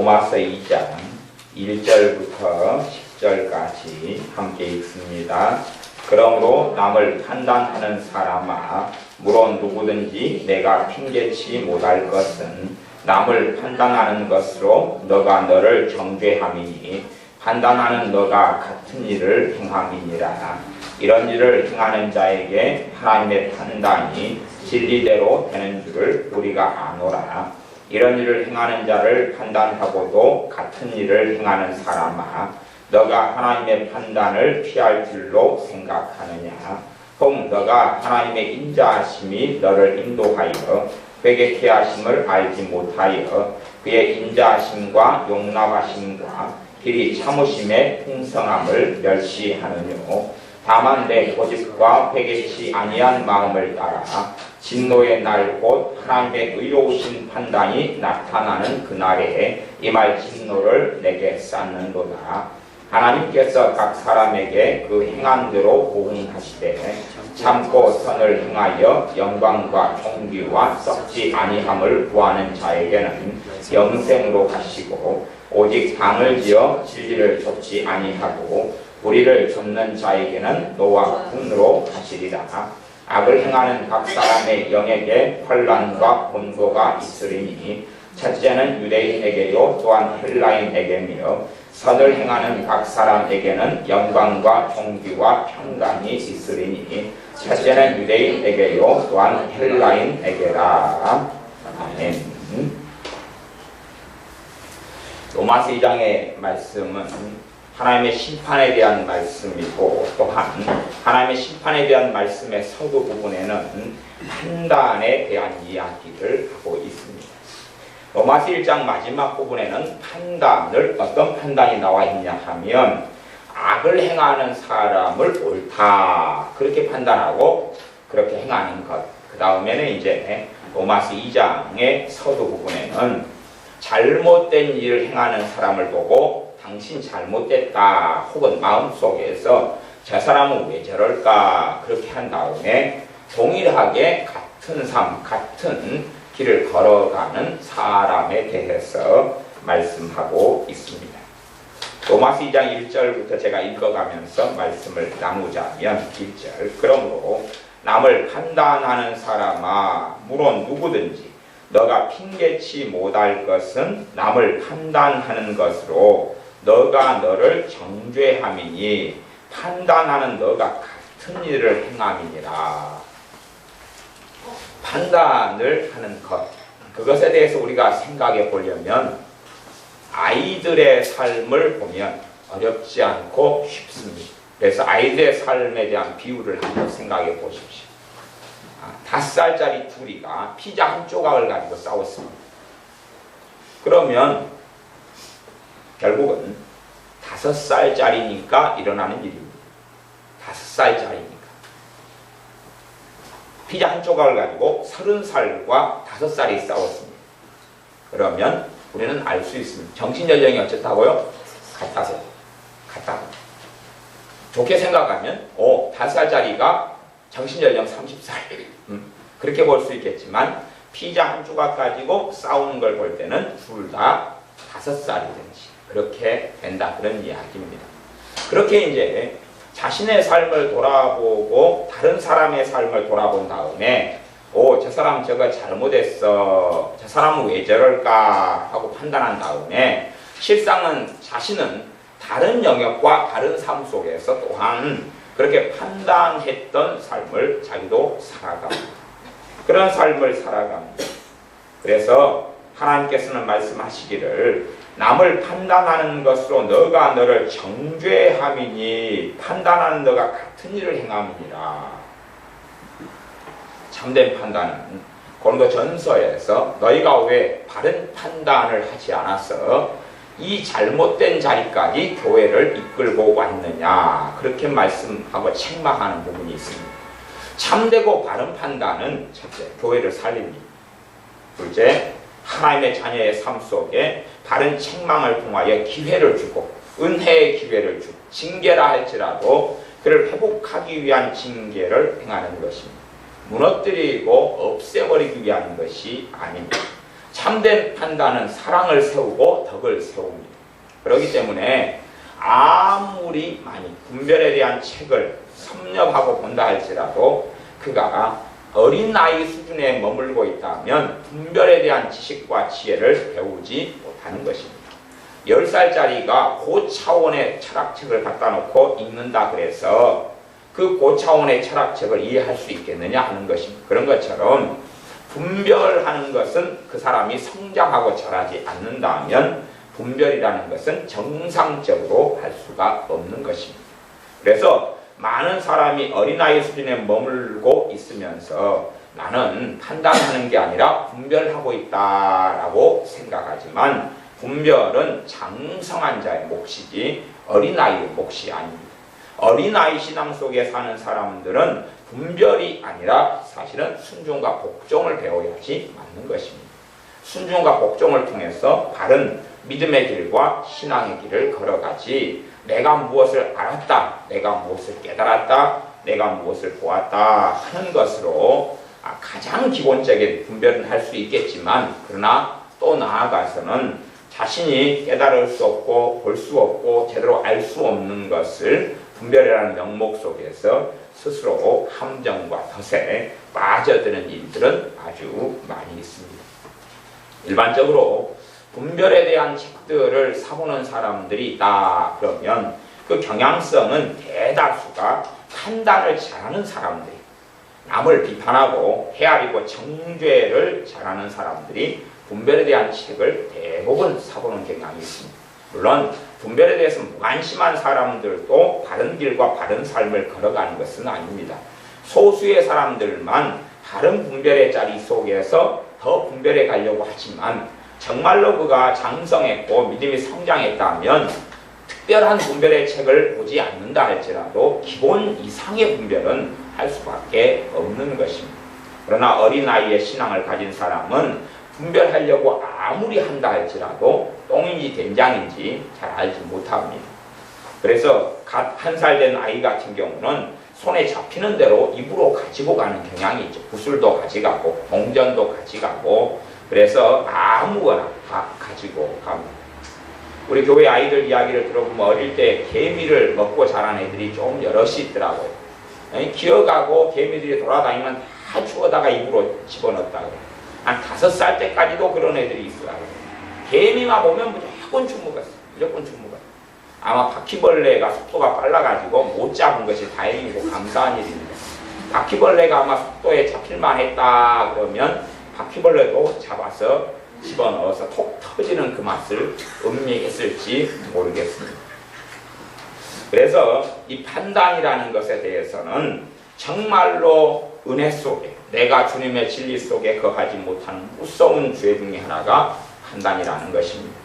로마서 2장 1절부터 10절까지 함께 읽습니다. 그러므로 남을 판단하는 사람아, 물론 누구든지 내가 핑계치 못할 것은 남을 판단하는 것으로 너가 너를 정죄함이니 판단하는 너가 같은 일을 행함이니라. 이런 일을 행하는 자에게 하나님의 판단이 진리대로 되는 줄을 우리가 아노라. 이런 일을 행하는 자를 판단하고도 같은 일을 행하는 사람아, 너가 하나님의 판단을 피할 줄로 생각하느냐? 혹 너가 하나님의 인자하심이 너를 인도하여 회개케 하심을 알지 못하여 그의 인자하심과 용납하심과 길이 참으심의 풍성함을 멸시하느뇨. 다만 내 고집과 회개치 아니한 마음을 따라 진노의 날 곧 하나님의 의로우신 판단이 나타나는 그날에 임할 진노를 내게 쌓는도다. 하나님께서 각 사람에게 그 행한 대로 보응하시되 참고 선을 행하여 영광과 존귀와 썩지 아니함을 구하는 자에게는 영생으로 하시고, 오직 방을 지어 진리를 좇지 아니하고 불의를 좇는 자에게는 노와 분으로 하시리라. 악을 행하는 각 사람의 영에게 환난과 곤고가 있으리니 첫째는 유대인에게요 또한 헬라인에게며 선을 행하는 각 사람에게는 영광과 존귀와 평강이 있으리니 첫째는 유대인에게요 또한 헬라인에게라. 아멘. 로마서 2장의 말씀은 하나님의 심판에 대한 말씀이고, 또한 하나님의 심판에 대한 말씀의 서두 부분에는 판단에 대한 이야기를 하고 있습니다. 로마서 1장 마지막 부분에는 판단을, 어떤 판단이 나와 있냐 하면 악을 행하는 사람을 옳다 그렇게 판단하고 그렇게 행하는 것. 그 다음에는 이제 로마서 2장의 서두 부분에는 잘못된 일을 행하는 사람을 보고 당신 잘못됐다 혹은 마음속에서 저 사람은 왜 저럴까 그렇게 한 다음에 동일하게 같은 삶, 같은 길을 걸어가는 사람에 대해서 말씀하고 있습니다. 로마서 2장 1절부터 제가 읽어가면서 말씀을 나누자면 1절, 그러므로 남을 판단하는 사람아, 물론 누구든지 너가 핑계치 못할 것은 남을 판단하는 것으로 너가 너를 정죄함이니 판단하는 너가 같은 일을 행함이니라. 판단을 하는 것, 그것에 대해서 우리가 생각해 보려면 아이들의 삶을 보면 어렵지 않고 쉽습니다. 그래서 아이들의 삶에 대한 비유를 한번 생각해 보십시오. 5살짜리 둘이가 피자 한 조각을 가지고 싸웠습니다. 그러면 결국은 5살짜리니까 일어나는 일입니다. 5살짜리니까. 피자 한 조각을 가지고 30살과 5살이 싸웠습니다. 그러면 우리는 알 수 있습니다. 정신연령이 어쨌다고요? 같다고. 좋게 생각하면 5살짜리가 정신연령 30살. 그렇게 볼 수 있겠지만 피자 한 조각 가지고 싸우는 걸 볼 때는 둘 다 5살이든지 그렇게 된다, 그런 이야기입니다. 그렇게 이제 자신의 삶을 돌아보고 다른 사람의 삶을 돌아본 다음에 저 사람 저거 잘못했어, 저 사람은 왜 저럴까 하고 판단한 다음에 실상은 자신은 다른 영역과 다른 삶 속에서 또한 그렇게 판단했던 삶을 자기도 살아갑니다. 그런 삶을 살아갑니다. 그래서 하나님께서는 말씀하시기를 남을 판단하는 것으로 너가 너를 정죄함이니 판단하는 너가 같은 일을 행함이니라. 참된 판단은 고린도전서에서 너희가 왜 바른 판단을 하지 않아서 이 잘못된 자리까지 교회를 이끌고 왔느냐 그렇게 말씀하고 책망하는 부분이 있습니다. 참되고 바른 판단은 첫째, 교회를 살립니다. 둘째, 하나님의 자녀의 삶 속에 바른 책망을 통하여 기회를 주고 은혜의 기회를 주고 징계라 할지라도 그를 회복하기 위한 징계를 행하는 것입니다. 무너뜨리고 없애버리기 위한 것이 아닙니다. 참된 판단은 사랑을 세우고 덕을 세웁니다. 그렇기 때문에 아무리 많이 분별에 대한 책을 섭렵하고 본다 할지라도 그가 어린 나이 수준에 머물고 있다면 분별에 대한 지식과 지혜를 배우지 못하는 것입니다. 10살짜리가 고차원의 철학책을 갖다 놓고 읽는다 그래서 그 고차원의 철학책을 이해할 수 있겠느냐 하는 것입니다. 그런 것처럼 분별하는 것은 그 사람이 성장하고 자라지 않는다면 분별이라는 것은 정상적으로 할 수가 없는 것입니다. 그래서 많은 사람이 어린아이 수준에 머물고 있으면서 나는 판단하는 게 아니라 분별하고 있다라고 생각하지만 분별은 장성한 자의 몫이지 어린아이의 몫이 아닙니다. 어린아이 신앙 속에 사는 사람들은 분별이 아니라 사실은 순종과 복종을 배워야지 맞는 것입니다. 순종과 복종을 통해서 바른 믿음의 길과 신앙의 길을 걸어가지 내가 무엇을 알았다, 내가 무엇을 깨달았다, 내가 무엇을 보았다 하는 것으로 가장 기본적인 분별은 할 수 있겠지만 그러나 또 나아가서는 자신이 깨달을 수 없고 볼 수 없고 제대로 알 수 없는 것을 분별이라는 명목 속에서 스스로 함정과 덫에 빠져드는 일들은 아주 많이 있습니다. 일반적으로 분별에 대한 책들을 사보는 사람들이 있다 그러면 그 경향성은 대다수가 판단을 잘하는 사람들, 남을 비판하고 헤아리고 정죄를 잘하는 사람들이 분별에 대한 책을 대부분 사보는 경향이 있습니다. 물론 분별에 대해서 무관심한 사람들도 바른 길과 바른 삶을 걸어가는 것은 아닙니다. 소수의 사람들만 바른 분별의 자리 속에서 더 분별해 가려고 하지만 정말로 그가 장성했고 믿음이 성장했다면 특별한 분별의 책을 보지 않는다 할지라도 기본 이상의 분별은 할 수밖에 없는 것입니다. 그러나 어린아이의 신앙을 가진 사람은 분별하려고 아무리 한다 할지라도 똥인지 된장인지 잘 알지 못합니다. 그래서 갓 1살 된 아이 같은 경우는 손에 잡히는 대로 입으로 가지고 가는 경향이 있죠. 구슬도 가져가고 동전도 가져가고 그래서 아무거나 다 가지고 갑니다. 우리 교회 아이들 이야기를 들어보면 어릴 때 개미를 먹고 자란 애들이 좀 여럿이 있더라고요. 기어가고 개미들이 돌아다니면 다 주워다가 입으로 집어넣었다고. 한 5살 때까지도 그런 애들이 있어요. 개미만 보면 무조건 주먹었어요. 무조건 주먹었어요. 아마 바퀴벌레가 속도가 빨라가지고 못 잡은 것이 다행이고 감사한 일입니다. 바퀴벌레가 아마 속도에 잡힐만 했다 그러면 바퀴벌레도 잡아서 집어넣어서 톡 터지는 그 맛을 음미했을지 모르겠습니다. 그래서 이 판단이라는 것에 대해서는 정말로 은혜 속에 내가 주님의 진리 속에 거하지 못하는 무서운 죄 중에 하나가 판단이라는 것입니다.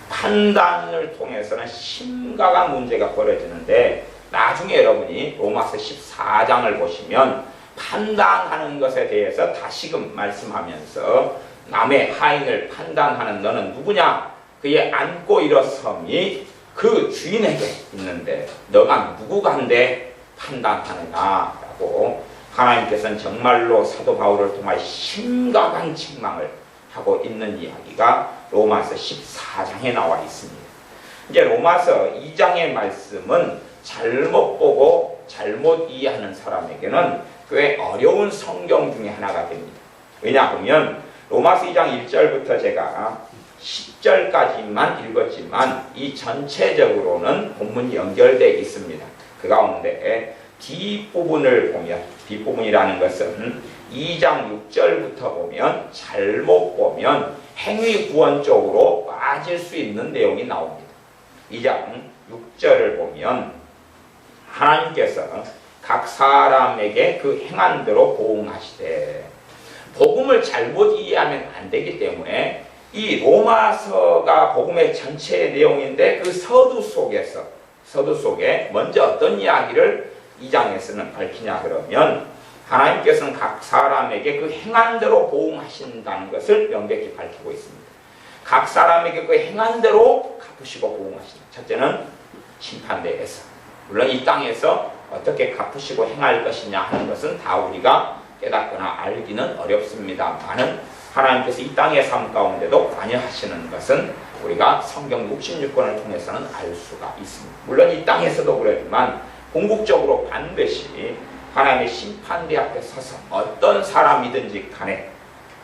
판단을 통해서는 심각한 문제가 벌어지는데 나중에 여러분이 로마서 14장을 보시면 판단하는 것에 대해서 다시금 말씀하면서 남의 하인을 판단하는 너는 누구냐? 그의 안고 일어섬이 그 주인에게 있는데 너가 누구간데 판단하느냐라고 하나님께서는 정말로 사도 바울을 통해 심각한 책망을 하고 있는 이야기가 로마서 14장에 나와 있습니다. 이제 로마서 2장의 말씀은 잘못 보고 잘못 이해하는 사람에게는 꽤 어려운 성경 중에 하나가 됩니다. 왜냐하면 로마서 2장 1절부터 제가 10절까지만 읽었지만 이 전체적으로는 본문이 연결되어 있습니다. 그 가운데 뒷부분을 보면, 뒷부분이라는 것은 2장 6절부터 보면 잘못 보면 행위 구원 쪽으로 빠질 수 있는 내용이 나옵니다. 2장 6절을 보면 하나님께서 각 사람에게 그 행한 대로 보응하시되, 복음을 잘못 이해하면 안 되기 때문에 이 로마서가 복음의 전체의 내용인데 그 서두 속에 먼저 어떤 이야기를 2장에서는 밝히냐 그러면 하나님께서는 각 사람에게 그 행한 대로 보응하신다는 것을 명백히 밝히고 있습니다. 각 사람에게 그 행한 대로 갚으시고 보응하신다. 첫째는 심판대에서, 물론 이 땅에서 어떻게 갚으시고 행할 것이냐 하는 것은 다 우리가 깨닫거나 알기는 어렵습니다만은 하나님께서 이 땅의 삶 가운데도 관여하시는 것은 우리가 성경 66권을 통해서는 알 수가 있습니다. 물론 이 땅에서도 그렇지만 궁극적으로 반드시 하나님의 심판대 앞에 서서 어떤 사람이든지 간에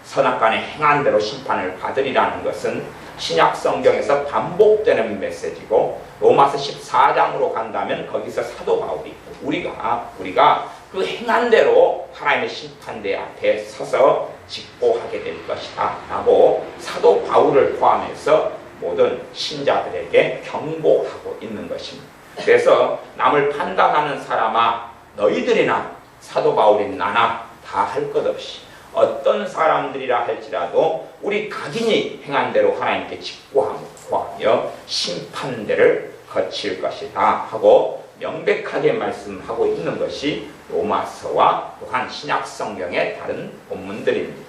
선악간에 행한 대로 심판을 받으리라는 것은 신약 성경에서 반복되는 메시지고, 로마서 14장으로 간다면 거기서 사도 바울이 우리가 그 행한 대로 하나님의 심판대 앞에 서서 직보하게 될 것이다 라고 사도 바울을 포함해서 모든 신자들에게 경고하고 있는 것입니다. 그래서 남을 판단하는 사람아, 너희들이나 사도 바울인 나나 다 할 것 없이 어떤 사람들이라 할지라도 우리 각인이 행한 대로 하나님께 직고하며 심판대를 거칠 것이다 하고 명백하게 말씀하고 있는 것이 로마서와 또한 신약 성경의 다른 본문들입니다.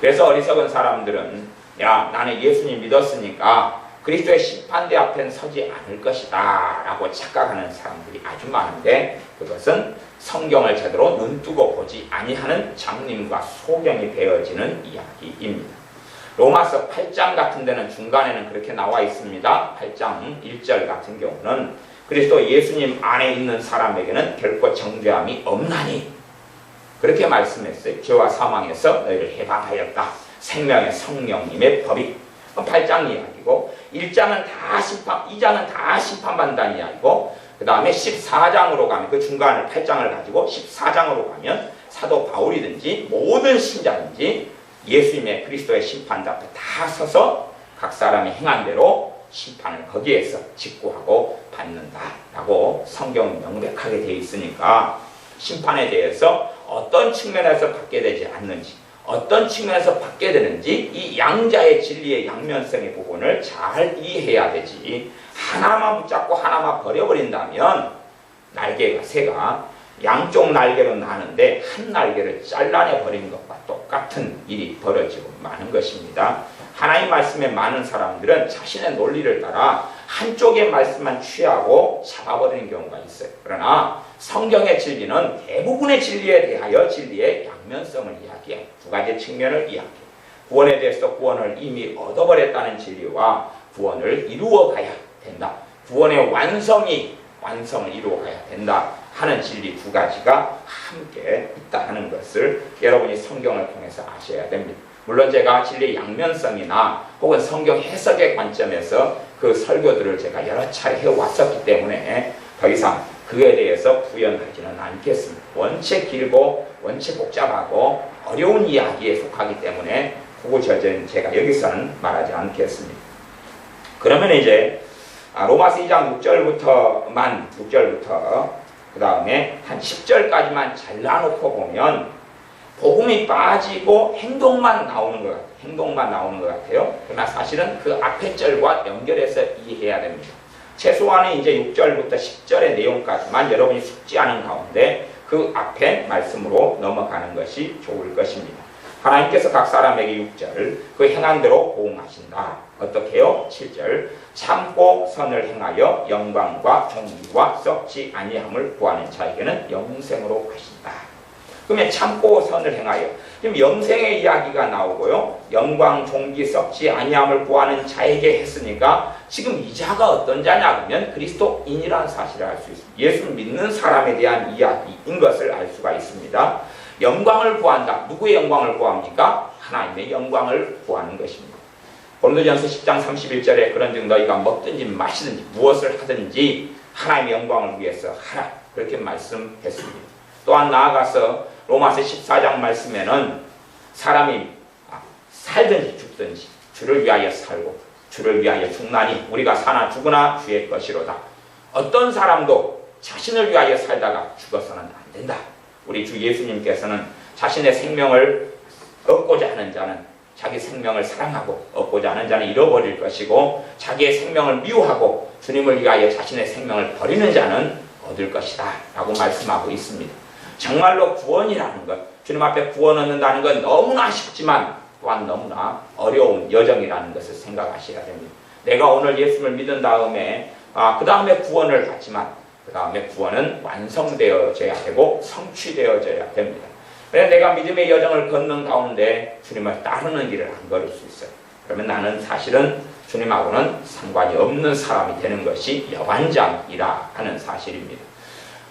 그래서 어리석은 사람들은 야, 나는 예수님 믿었으니까 그리스도의 심판대 앞엔 서지 않을 것이다 라고 착각하는 사람들이 아주 많은데, 그것은 성경을 제대로 눈뜨고 보지 아니하는 장님과 소경이 되어지는 이야기입니다. 로마서 8장 같은 데는 중간에는 그렇게 나와 있습니다. 8장 1절 같은 경우는 그리스도 예수님 안에 있는 사람에게는 결코 정죄함이 없나니 그렇게 말씀했어요. 죄와 사망에서 너희를 해방하였다. 생명의 성령님의 법이 8장 이야기고, 1장은 다 심판, 2장은 다 심판받는다는 이야기고, 그 다음에 14장으로 가면, 그 중간을 8장을 가지고 14장으로 가면 사도 바울이든지 모든 신자든지 예수님의 그리스도의 심판대 앞에 다 서서 각 사람이 행한 대로 심판을 거기에서 직고하고 받는다라고 성경은 명백하게 되어 있으니까, 심판에 대해서 어떤 측면에서 받게 되지 않는지, 어떤 측면에서 받게 되는지 이 양자의 진리의 양면성의 부분을 잘 이해해야 되지, 하나만 붙잡고 하나만 버려버린다면 새가 양쪽 날개로 나는데 한 날개를 잘라내버린 것과 똑같은 일이 벌어지고 마는 것입니다. 하나님 말씀에 많은 사람들은 자신의 논리를 따라 한쪽의 말씀만 취하고 잡아버리는 경우가 있어요. 그러나 성경의 진리는 대부분의 진리에 대하여 진리의 양면성을 이야기해요. 두 가지 측면을 이야기해요. 구원에 대해서 구원을 이미 얻어버렸다는 진리와 구원을 이루어가야 된다. 구원의 완성을 이루어가야 된다 하는 진리 두 가지가 함께 있다 하는 것을 여러분이 성경을 통해서 아셔야 됩니다. 물론 제가 진리의 양면성이나 혹은 성경 해석의 관점에서 그 설교들을 제가 여러 차례 해왔었기 때문에 더 이상 그에 대해서 부연하지는 않겠습니다. 원체 길고 원체 복잡하고 어려운 이야기에 속하기 때문에 구구절절 제가 여기서는 말하지 않겠습니다. 그러면 이제 로마서 2장 6절부터 그 다음에 한 10절까지만 잘라놓고 보면 복음이 빠지고 행동만 나오는 것 같아요. 그러나 사실은 그 앞에 절과 연결해서 이해해야 됩니다. 최소한은 이제 6절부터 10절의 내용까지만 여러분이 숙지하는 가운데 그 앞에 말씀으로 넘어가는 것이 좋을 것입니다. 하나님께서 각 사람에게 6절 그 행한 대로 보응하신다. 어떻게 해요? 7절 참고 선을 행하여 영광과 존귀와 썩지 아니함을 구하는 자에게는 영생으로 하신다. 그러면 참고 선을 행하여, 지금 영생의 이야기가 나오고요, 영광, 존귀, 썩지 아니함을 구하는 자에게 했으니까 지금 이 자가 어떤 자냐 그러면 그리스도인이라는 사실을 알 수 있습니다. 예수를 믿는 사람에 대한 이야기인 것을 알 수가 있습니다. 영광을 구한다. 누구의 영광을 구합니까? 하나님의 영광을 구하는 것입니다. 고린도전서 10장 31절에 그런즉 너희가 먹든지 마시든지 무엇을 하든지 하나님의 영광을 위해서 하라. 그렇게 말씀했습니다. 또한 나아가서 로마서 14장 말씀에는 사람이 살든지 죽든지 주를 위하여 살고 주를 위하여 죽나니 우리가 사나 죽으나 주의 것이로다. 어떤 사람도 자신을 위하여 살다가 죽어서는 안 된다. 우리 주 예수님께서는 자신의 생명을 얻고자 하는 자는 자기 생명을 사랑하고 얻고자 하는 자는 잃어버릴 것이고 자기의 생명을 미워하고 주님을 위하여 자신의 생명을 버리는 자는 얻을 것이다 라고 말씀하고 있습니다. 정말로 구원이라는 것, 주님 앞에 구원 얻는다는 건 너무나 쉽지만 또한 너무나 어려운 여정이라는 것을 생각하셔야 됩니다. 내가 오늘 예수를 믿은 다음에 그 다음에 구원을 받지만 그 다음에 구원은 완성되어져야 되고 성취되어져야 됩니다. 그래서 내가 믿음의 여정을 걷는 가운데 주님을 따르는 길을 안 걸을 수 있어요. 그러면 나는 사실은 주님하고는 상관이 없는 사람이 되는 것이 여관장이라 하는 사실입니다.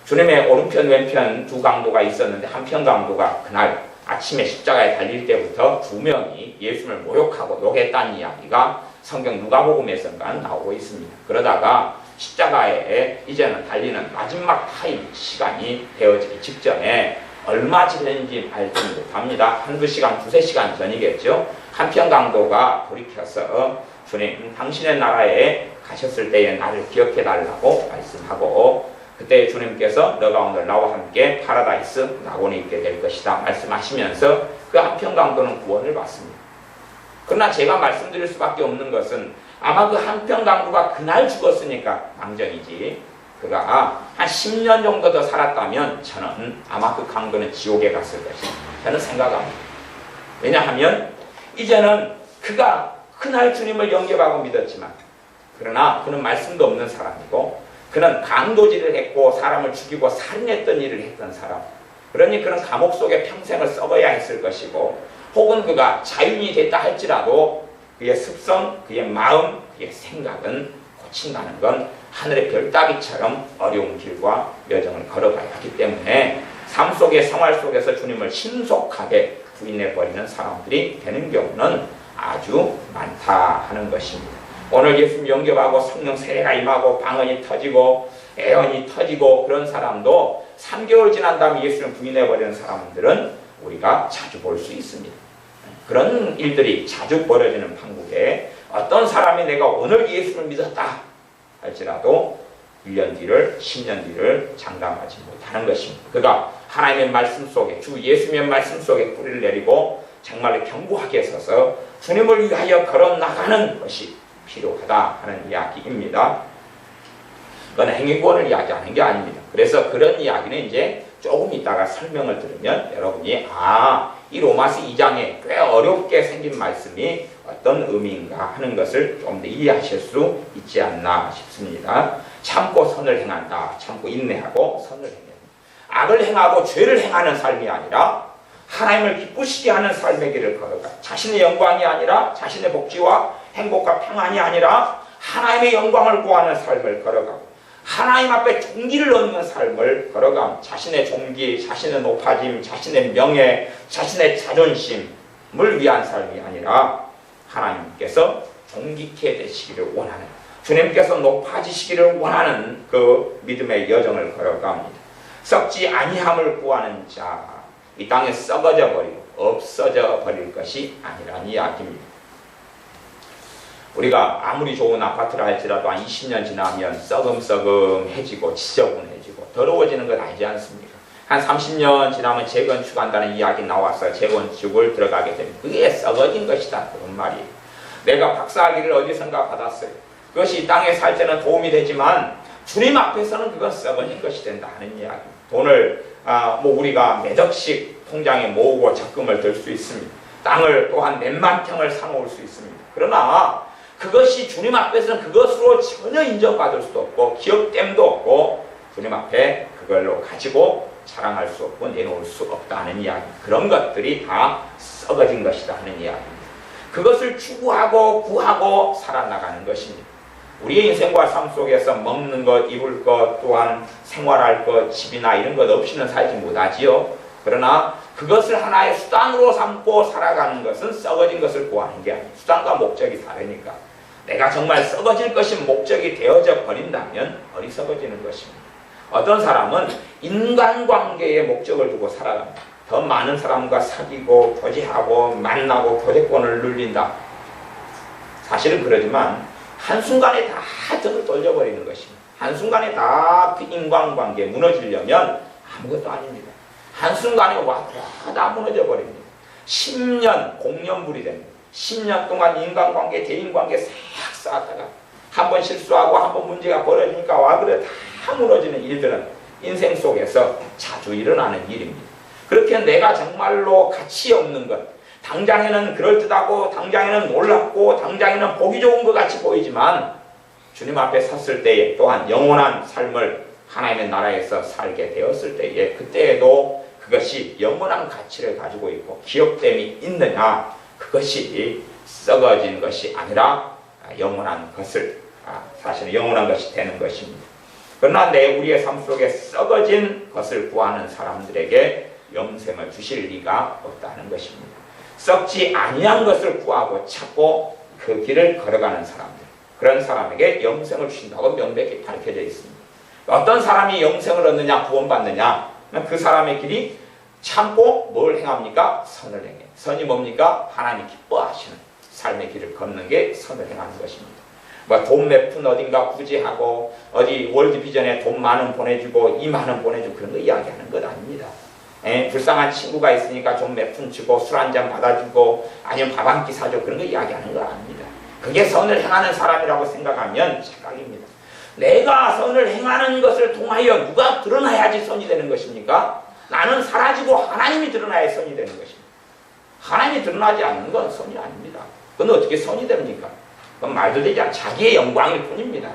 주님의 오른편 왼편 두 강도가 있었는데 한편 강도가 그날 아침에 십자가에 달릴 때부터 두 명이 예수님을 모욕하고 욕했다는 이야기가 성경 누가복음에서가 나오고 있습니다. 그러다가 십자가에 이제는 달리는 마지막 타임 시간이 되어지기 직전에 얼마 지났는지 알지 못합니다. 한두 시간, 두세 시간 전이겠죠. 한편 강도가 돌이켜서 주님, 당신의 나라에 가셨을 때에 나를 기억해 달라고 말씀하고 그때 주님께서 너가 오늘 나와 함께 파라다이스 낙원에 있게 될 것이다 말씀하시면서 그 한편 강도는 구원을 받습니다. 그러나 제가 말씀드릴 수밖에 없는 것은 아마 그 한편 강도가 그날 죽었으니까 망정이지 그가 한 10년 정도 더 살았다면 저는 아마 그 강도는 지옥에 갔을 것이다 저는 생각합니다. 왜냐하면 이제는 그가 그날 주님을 영접하고 믿었지만 그러나 그는 말씀도 없는 사람이고 그는 강도질을 했고 사람을 죽이고 살인했던 일을 했던 사람, 그러니 그는 감옥 속에 평생을 썩어야 했을 것이고 혹은 그가 자유인이 됐다 할지라도 그의 습성, 그의 마음, 그의 생각은 고친다는 건 하늘의 별따기처럼 어려운 길과 여정을 걸어가야 하기 때문에 삶 속의 생활 속에서 주님을 신속하게 부인해버리는 사람들이 되는 경우는 아주 많다 하는 것입니다. 오늘 예수님 영접하고 성령 세례가 임하고 방언이 터지고 애언이 터지고 그런 사람도 3개월 지난 다음에 예수님 부인해버리는 사람들은 우리가 자주 볼 수 있습니다. 그런 일들이 자주 벌어지는 판국에 어떤 사람이 내가 오늘 예수를 믿었다 할지라도 1년 뒤를 10년 뒤를 장담하지 못하는 것입니다. 그가 하나님의 말씀 속에 주 예수님의 말씀 속에 뿌리를 내리고 정말로 견고하게 서서 주님을 위하여 걸어나가는 것이 필요하다 하는 이야기입니다. 그건 행위권을 이야기하는 게 아닙니다. 그래서 그런 이야기는 이제 조금 이따가 설명을 들으면 여러분이 이 로마서 2장에 꽤 어렵게 생긴 말씀이 어떤 의미인가 하는 것을 좀 더 이해하실 수 있지 않나 싶습니다. 참고 선을 행한다. 참고 인내하고 선을 행한다. 악을 행하고 죄를 행하는 삶이 아니라 하나님을 기쁘시게 하는 삶의 길을 걸어가 자신의 영광이 아니라 자신의 복지와 행복과 평안이 아니라 하나님의 영광을 구하는 삶을 걸어가고 하나님 앞에 존귀를 얻는 삶을 걸어가면 자신의 존귀, 자신의 높아짐, 자신의 명예, 자신의 자존심을 위한 삶이 아니라 하나님께서 존귀케 되시기를 원하는 주님께서 높아지시기를 원하는 그 믿음의 여정을 걸어갑니다. 썩지 아니함을 구하는 자, 이 땅에 썩어져 버리고 없어져 버릴 것이 아니라는 이야기입니다. 우리가 아무리 좋은 아파트라 할지라도 한 20년 지나면 썩음썩음해지고 지저분해지고 더러워지는 것 알지 않습니까? 한 30년 지나면 재건축한다는 이야기 나와서 재건축을 들어가게 되면 그게 썩어진 것이다 그런 말이에요. 내가 박사학위를 어디선가 받았어요. 그것이 이 땅에 살 때는 도움이 되지만 주님 앞에서는 그건 썩어진 것이 된다 하는 이야기. 돈을 우리가 몇 억씩 통장에 모으고 적금을 들 수 있습니다. 땅을 또한 몇만 평을 사놓을 수 있습니다. 그러나 그것이 주님 앞에서는 그것으로 전혀 인정받을 수도 없고 기업됨도 없고 주님 앞에 그걸로 가지고 자랑할 수 없고 내놓을 수 없다는 이야기. 그런 것들이 다 썩어진 것이다 하는 이야기입니다. 그것을 추구하고 구하고 살아나가는 것입니다. 우리의 인생과 삶 속에서 먹는 것, 입을 것, 또한 생활할 것, 집이나 이런 것 없이는 살지 못하지요. 그러나 그것을 하나의 수단으로 삼고 살아가는 것은 썩어진 것을 구하는 게 아니에요. 수단과 목적이 다르니까. 내가 정말 썩어질 것이 목적이 되어져 버린다면 어리석어지는 것입니다. 어떤 사람은 인간관계에 목적을 두고 살아갑니다. 더 많은 사람과 사귀고 교제하고 만나고 교제권을 누린다. 사실은 그러지만 한순간에 다 등을 돌려버리는 것입니다. 한순간에 다 그 인간관계에 무너지려면 아무것도 아닙니다. 한순간에 다 무너져 버립니다. 10년 공년불이 됩니다. 10년 동안 인간관계, 대인관계 싹 쌓았다가 한 번 실수하고 한 번 문제가 벌어지니까 그래 다 무너지는 일들은 인생 속에서 자주 일어나는 일입니다. 그렇게 내가 정말로 가치 없는 것, 당장에는 그럴듯하고 당장에는 놀랍고 당장에는 보기 좋은 것 같이 보이지만 주님 앞에 섰을 때에 또한 영원한 삶을 하나님의 나라에서 살게 되었을 때에 그때에도 그것이 영원한 가치를 가지고 있고 기억됨이 있느냐, 그것이 썩어진 것이 아니라 영원한 것을, 사실은 영원한 것이 되는 것입니다. 그러나 우리의 삶 속에 썩어진 것을 구하는 사람들에게 영생을 주실 리가 없다는 것입니다. 썩지 아니한 것을 구하고 찾고 그 길을 걸어가는 사람들, 그런 사람에게 영생을 주신다고 명백히 밝혀져 있습니다. 어떤 사람이 영생을 얻느냐, 구원받느냐, 그 사람의 길이 참고 뭘 행합니까? 선을 행해요. 선이 뭡니까? 하나님 기뻐하시는 삶의 길을 걷는 게 선을 행하는 것입니다. 돈 몇 푼 어딘가 구제하고 어디 월드비전에 돈 만원 보내주고 2만원 보내주고 그런 거 이야기하는 것 아닙니다. 불쌍한 친구가 있으니까 좀 몇 푼 주고 술 한잔 받아주고 아니면 밥 한 끼 사주고 그런 거 이야기하는 거 아닙니다. 그게 선을 행하는 사람이라고 생각하면 착각입니다. 내가 선을 행하는 것을 통하여 누가 드러나야지 선이 되는 것입니까? 나는 사라지고 하나님이 드러나야 선이 되는 것입니다. 하나님이 드러나지 않는 건 선이 아닙니다. 그건 어떻게 선이 됩니까? 그건 말도 되지 않아. 자기의 영광일 뿐입니다.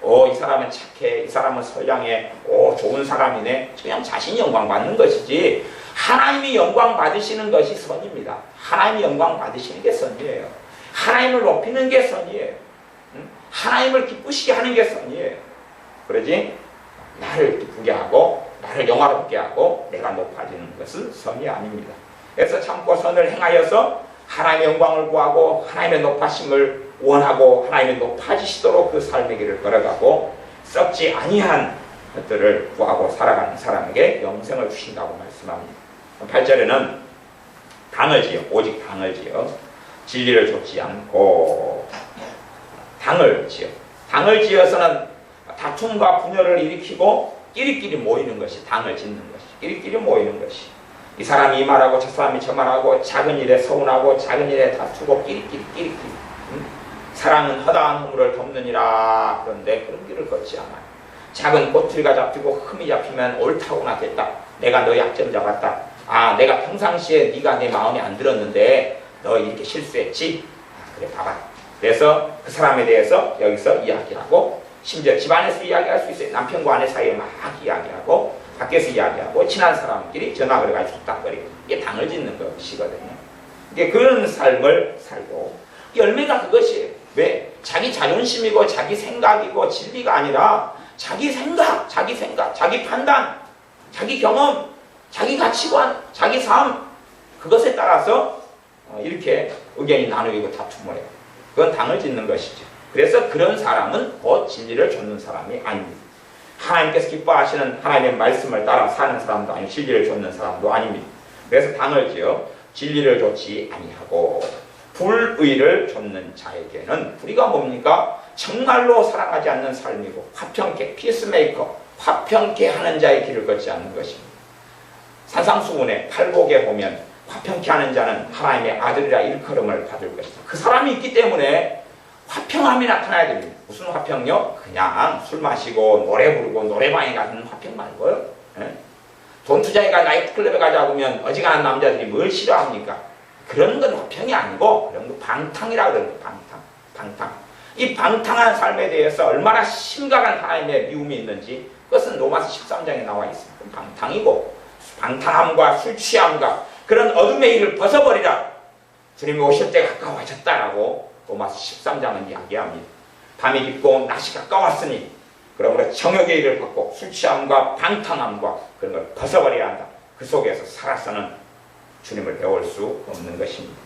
이 사람은 착해, 이 사람은 선량해, 좋은 사람이네. 그냥 자신이 영광 받는 것이지 하나님이 영광 받으시는 것이 선입니다. 하나님이 영광 받으시는 게 선이에요. 하나님을 높이는 게 선이에요. 하나님을 기쁘시게 하는 게 선이에요. 그러지 나를 기쁘게 하고 나를 영화롭게 하고 내가 높아지는 것은 선이 아닙니다. 그래서 참고 선을 행하여서 하나님의 영광을 구하고 하나님의 높아심을 원하고 하나님의 높아지시도록 그 삶의 길을 걸어가고 썩지 아니한 것들을 구하고 살아가는 사람에게 영생을 주신다고 말씀합니다. 8절에는 당을 지어, 오직 당을 지어 진리를 좇지 않고 당을 지어. 당을 지어서는 다툼과 분열을 일으키고 끼리끼리 모이는 것이 당을 짓는 것이. 끼리끼리 모이는 것이. 이 사람이 이 말하고 저 사람이 저 말하고 작은 일에 서운하고 작은 일에 다투고 끼리끼리. 사랑은 허다한 허물을 덮느니라. 그런데 그런 길을 걷지 않아요. 작은 꼬투리가 잡히고 흠이 잡히면 옳다고나 됐다. 내가 너 약점 잡았다. 내가 평상시에 네가 내 마음에 안 들었는데 너 이렇게 실수했지? 그래 봐봐. 그래서 그 사람에 대해서 여기서 이야기하고 심지어 집안에서 이야기할 수 있어요. 남편과 아내 사이에 막 이야기하고 밖에서 이야기하고 친한 사람끼리 전화를 가지고 툭탁거리고 이게 당을 짓는 것이거든요. 이게 그런 삶을 살고 열매가 그것이에요. 왜? 자기 자존심이고 자기 생각이고 진리가 아니라 자기 생각, 자기 판단, 자기 경험, 자기 가치관, 자기 삶 그것에 따라서 이렇게 의견이 나누고 다툼을 해요. 그건 당을 짓는 것이죠. 그래서 그런 사람은 곧 진리를 좇는 사람이 아닙니다. 하나님께서 기뻐하시는 하나님의 말씀을 따라 사는 사람도 아니고 진리를 좇는 사람도 아닙니다. 그래서 당을 지어 진리를 좇지 아니하고 불의를 좇는 자에게는 불의가 뭡니까? 정말로 사랑하지 않는 삶이고 화평케, 피스메이커, 화평케 하는 자의 길을 걷지 않는 것입니다. 산상수훈의 팔복에 보면 화평케 하는 자는 하나님의 아들이라 일컬음을 받을 것이다. 그 사람이 있기 때문에 화평함이 나타나야 됩니다. 무슨 화평요? 그냥 술 마시고 노래 부르고 노래방에 가는 화평 말고요. 돈 투자해가 나이트클럽에 가자고 하면 어지간한 남자들이 뭘 싫어합니까? 그런 건 화평이 아니고 그런 거 방탕이라 그러는 거예요. 방탕. 이 방탕한 삶에 대해서 얼마나 심각한 하나님의 미움이 있는지 그것은 로마서 13장에 나와 있습니다. 방탕이고 방탕함과 술 취함과 그런 어둠의 일을 벗어버리라. 주님이 오실 때가 가까워졌다라고 로마서 13장은 이야기합니다. 밤이 깊고 낮이 가까웠으니 그러므로 정욕의 일을 벗고 술 취함과 방탕함과 그런 걸 벗어버려야 한다. 그 속에서 살아서는 주님을 배울 수 없는 것입니다.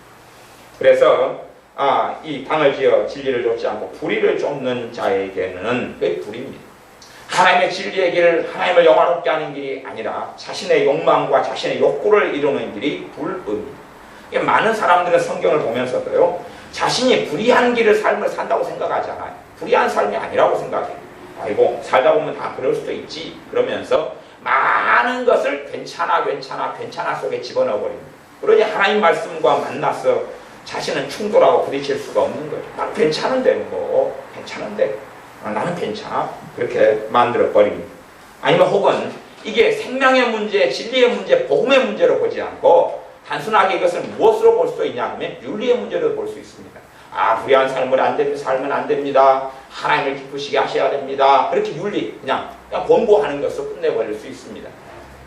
그래서 이 당을 지어 진리를 좇지 않고 불의를 쫓는 자에게는 그게 불입니다. 하나님의 진리의 길, 하나님을 영화롭게 하는 길이 아니라 자신의 욕망과 자신의 욕구를 이루는 길이 불의입니다. 많은 사람들은 성경을 보면서도요, 자신이 불의한 길을 삶을 산다고 생각하잖아요. 불의한 삶이 아니라고 생각해요. 아이고 살다 보면 다 그럴 수도 있지 그러면서 많은 것을 괜찮아 속에 집어넣어버립니다. 그러니 하나님 말씀과 만나서 자신은 충돌하고 부딪힐 수가 없는 거예요. 난 괜찮은데 괜찮은데 나는 괜찮아 그렇게 만들어버립니다. 아니면 혹은 이게 생명의 문제, 진리의 문제, 복음의 문제로 보지 않고 단순하게 이것을 무엇으로 볼 수 있냐 하면 윤리의 문제로 볼 수 있습니다. 불의한 삶을 살면 안 됩니다. 하나님을 기쁘시게 하셔야 됩니다. 그렇게 윤리, 그냥 권고하는 것으로 끝내버릴 수 있습니다.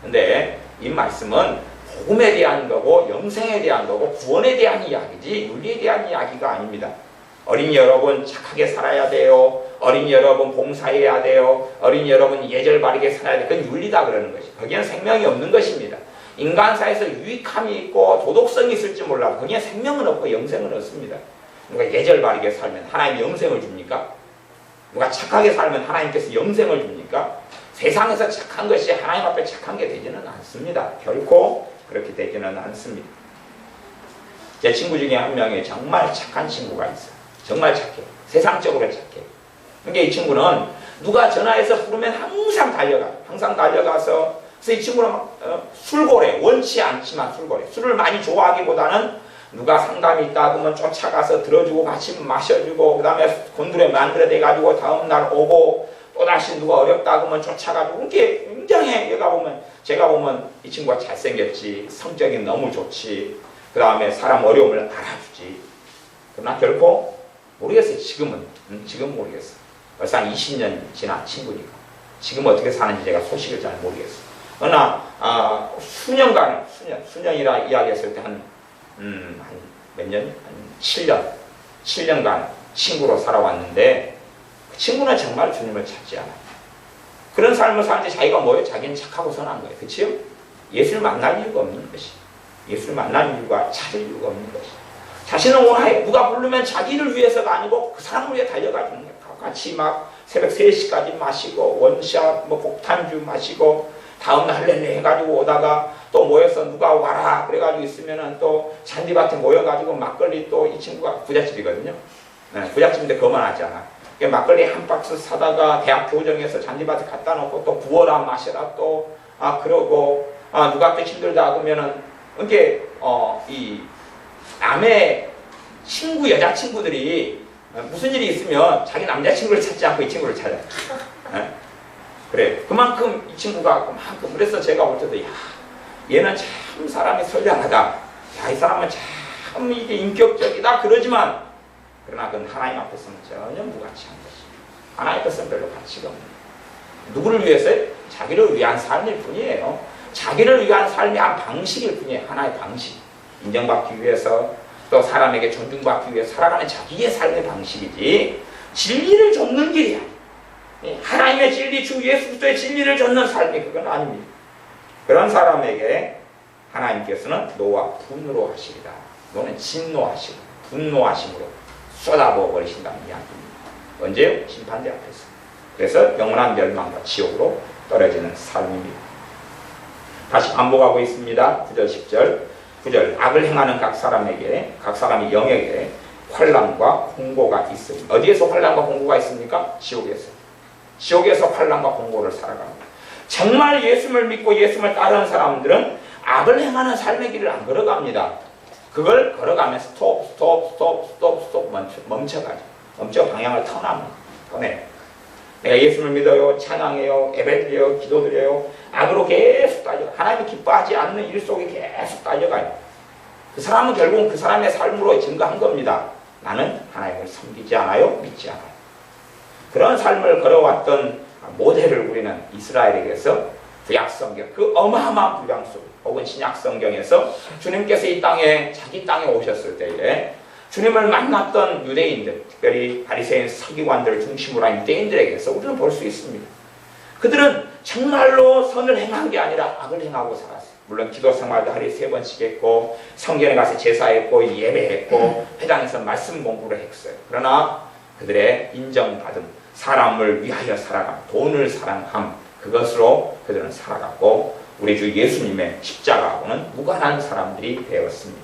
근데 이 말씀은 복음에 대한 거고 영생에 대한 거고 구원에 대한 이야기지 윤리에 대한 이야기가 아닙니다. 어린이 여러분 착하게 살아야 돼요. 어린이 여러분 봉사해야 돼요. 어린이 여러분 예절 바르게 살아야 돼요. 그건 윤리다 그러는 것이. 거기에는 생명이 없는 것입니다. 인간사에서 유익함이 있고 도덕성이 있을지 몰라도 거기에 생명은 없고 영생은 없습니다. 누가 예절 바르게 살면 하나님이 영생을 줍니까? 누가 착하게 살면 하나님께서 영생을 줍니까? 세상에서 착한 것이 하나님 앞에 착한 게 되지는 않습니다. 결코 그렇게 되지는 않습니다. 제 친구 중에 한 명이 정말 착한 친구가 있어요. 정말 착해요. 세상적으로 착해요. 그러니까 이 친구는 누가 전화해서 부르면 항상 달려가요. 항상 달려가서 그래서 이 친구는 술고래, 원치 않지만 술고래. 술을 많이 좋아하기보다는 누가 상담이 있다 그러면 쫓아가서 들어주고 같이 마셔주고 그 다음에 곤드레 만들어대가지고 다음날 오고 또다시 누가 어렵다 그러면 쫓아가지고 이렇게 굉장히 제가 보면 이 친구가 잘생겼지, 성격이 너무 좋지, 그 다음에 사람 어려움을 알아주지. 그러나 결코 모르겠어요. 지금 모르겠어요. 벌써 한 20년 지난 친구니까 지금 어떻게 사는지 제가 소식을 잘 모르겠어요. 그러나 수년이라 이야기했을 때 한 몇 년? 한 7년간 친구로 살아왔는데 그 친구는 정말 주님을 찾지 않아요. 그런 삶을 사는데 자기가 뭐예요? 자기는 착하고 선한 거예요. 그치요? 예수를 만날 이유가 없는 것이. 예수를 만날 이유가 찾을 이유가 없는 것이. 자신은 원하여 누가 부르면 자기를 위해서가 아니고 그 사람을 위해 달려가주는 거예요. 같이 막 새벽 3시까지 마시고 원샷 폭탄주 마시고 다음날 할렐루야 해가지고 오다가 또 모여서 누가 와라 그래가지고 있으면은 또 잔디밭에 모여가지고 막걸리 또 이 친구가 부잣집이거든요. 네, 부잣집인데 거만하지 않아. 막걸리 한 박스 사다가 대학 교정에서 잔디밭에 갖다 놓고 또 부어라 마셔라 또 그러고 누가 또 힘들다 그러면은 이렇게 이 남의 친구 여자친구들이 무슨 일이 있으면 자기 남자친구를 찾지 않고 이 친구를 찾아요. 네? 그래. 그만큼 이 친구가 그래서 제가 볼 때도 얘는 참 사람이 선량하다. 이 사람은 참 이게 인격적이다. 그러지만 그러나 그건 하나님 앞에서는 전혀 무가치한 것이. 하나님 앞에서는 별로 가치가 없는 거예요. 누구를 위해서요? 자기를 위한 삶일 뿐이에요. 자기를 위한 삶이 한 방식일 뿐이에요. 하나의 방식. 인정받기 위해서 또 사람에게 존중받기 위해 살아가는 자기의 삶의 방식이지 진리를 좇는 길이 아니에요. 하나님의 진리, 주 예수 그리스도의 진리를 좇는 삶이 그건 아닙니다. 그런 사람에게 하나님께서는 너와 분노로 하시리다. 너는 진노하시고 분노하심으로 쏟아부어 버리신다는 이야기입니다. 언제요? 심판대 앞에서. 그래서 영원한 멸망과 지옥으로 떨어지는 삶입니다. 다시 반복하고 있습니다. 9절 10절 9절 악을 행하는 각 사람의 영역에 환난과 공고가 있으니. 어디에서 환난과 공고가 있습니까? 지옥에서 환난과 공고를 살아갑니다. 정말 예수를 믿고 예수를 따르는 사람들은 악을 행하는 삶의 길을 안 걸어갑니다. 그걸 걸어가면 스톱 멈춰가죠. 멈춰 방향을 터내. 내가 예수를 믿어요, 찬양해요, 예배드려요, 기도드려요. 악으로 계속 달려가. 하나님이 기뻐하지 않는 일 속에 계속 달려가요. 그 사람은 결국은 그 사람의 삶으로 증거한 겁니다. 나는 하나님을 섬기지 않아요, 믿지 않아요. 그런 삶을 걸어왔던 모델을 우리는 이스라엘에게서 구약성경, 그 어마어마한 분량 속 혹은 신약성경에서 주님께서 이 땅에 자기 땅에 오셨을 때에 주님을 만났던 유대인들, 특별히 바리새인 서기관들을 중심으로 한 유대인들에게서 우리는 볼 수 있습니다. 그들은 정말로 선을 행한 게 아니라 악을 행하고 살았어요. 물론 기도 생활도 하루에 3번씩 했고 성전에 가서 제사했고 예배했고 회당에서 말씀 공부를 했어요. 그러나 그들의 인정받음, 사람을 위하여 살아감, 돈을 사랑함, 그것으로 그들은 살아갔고 우리 주 예수님의 십자가하고는 무관한 사람들이 되었습니다.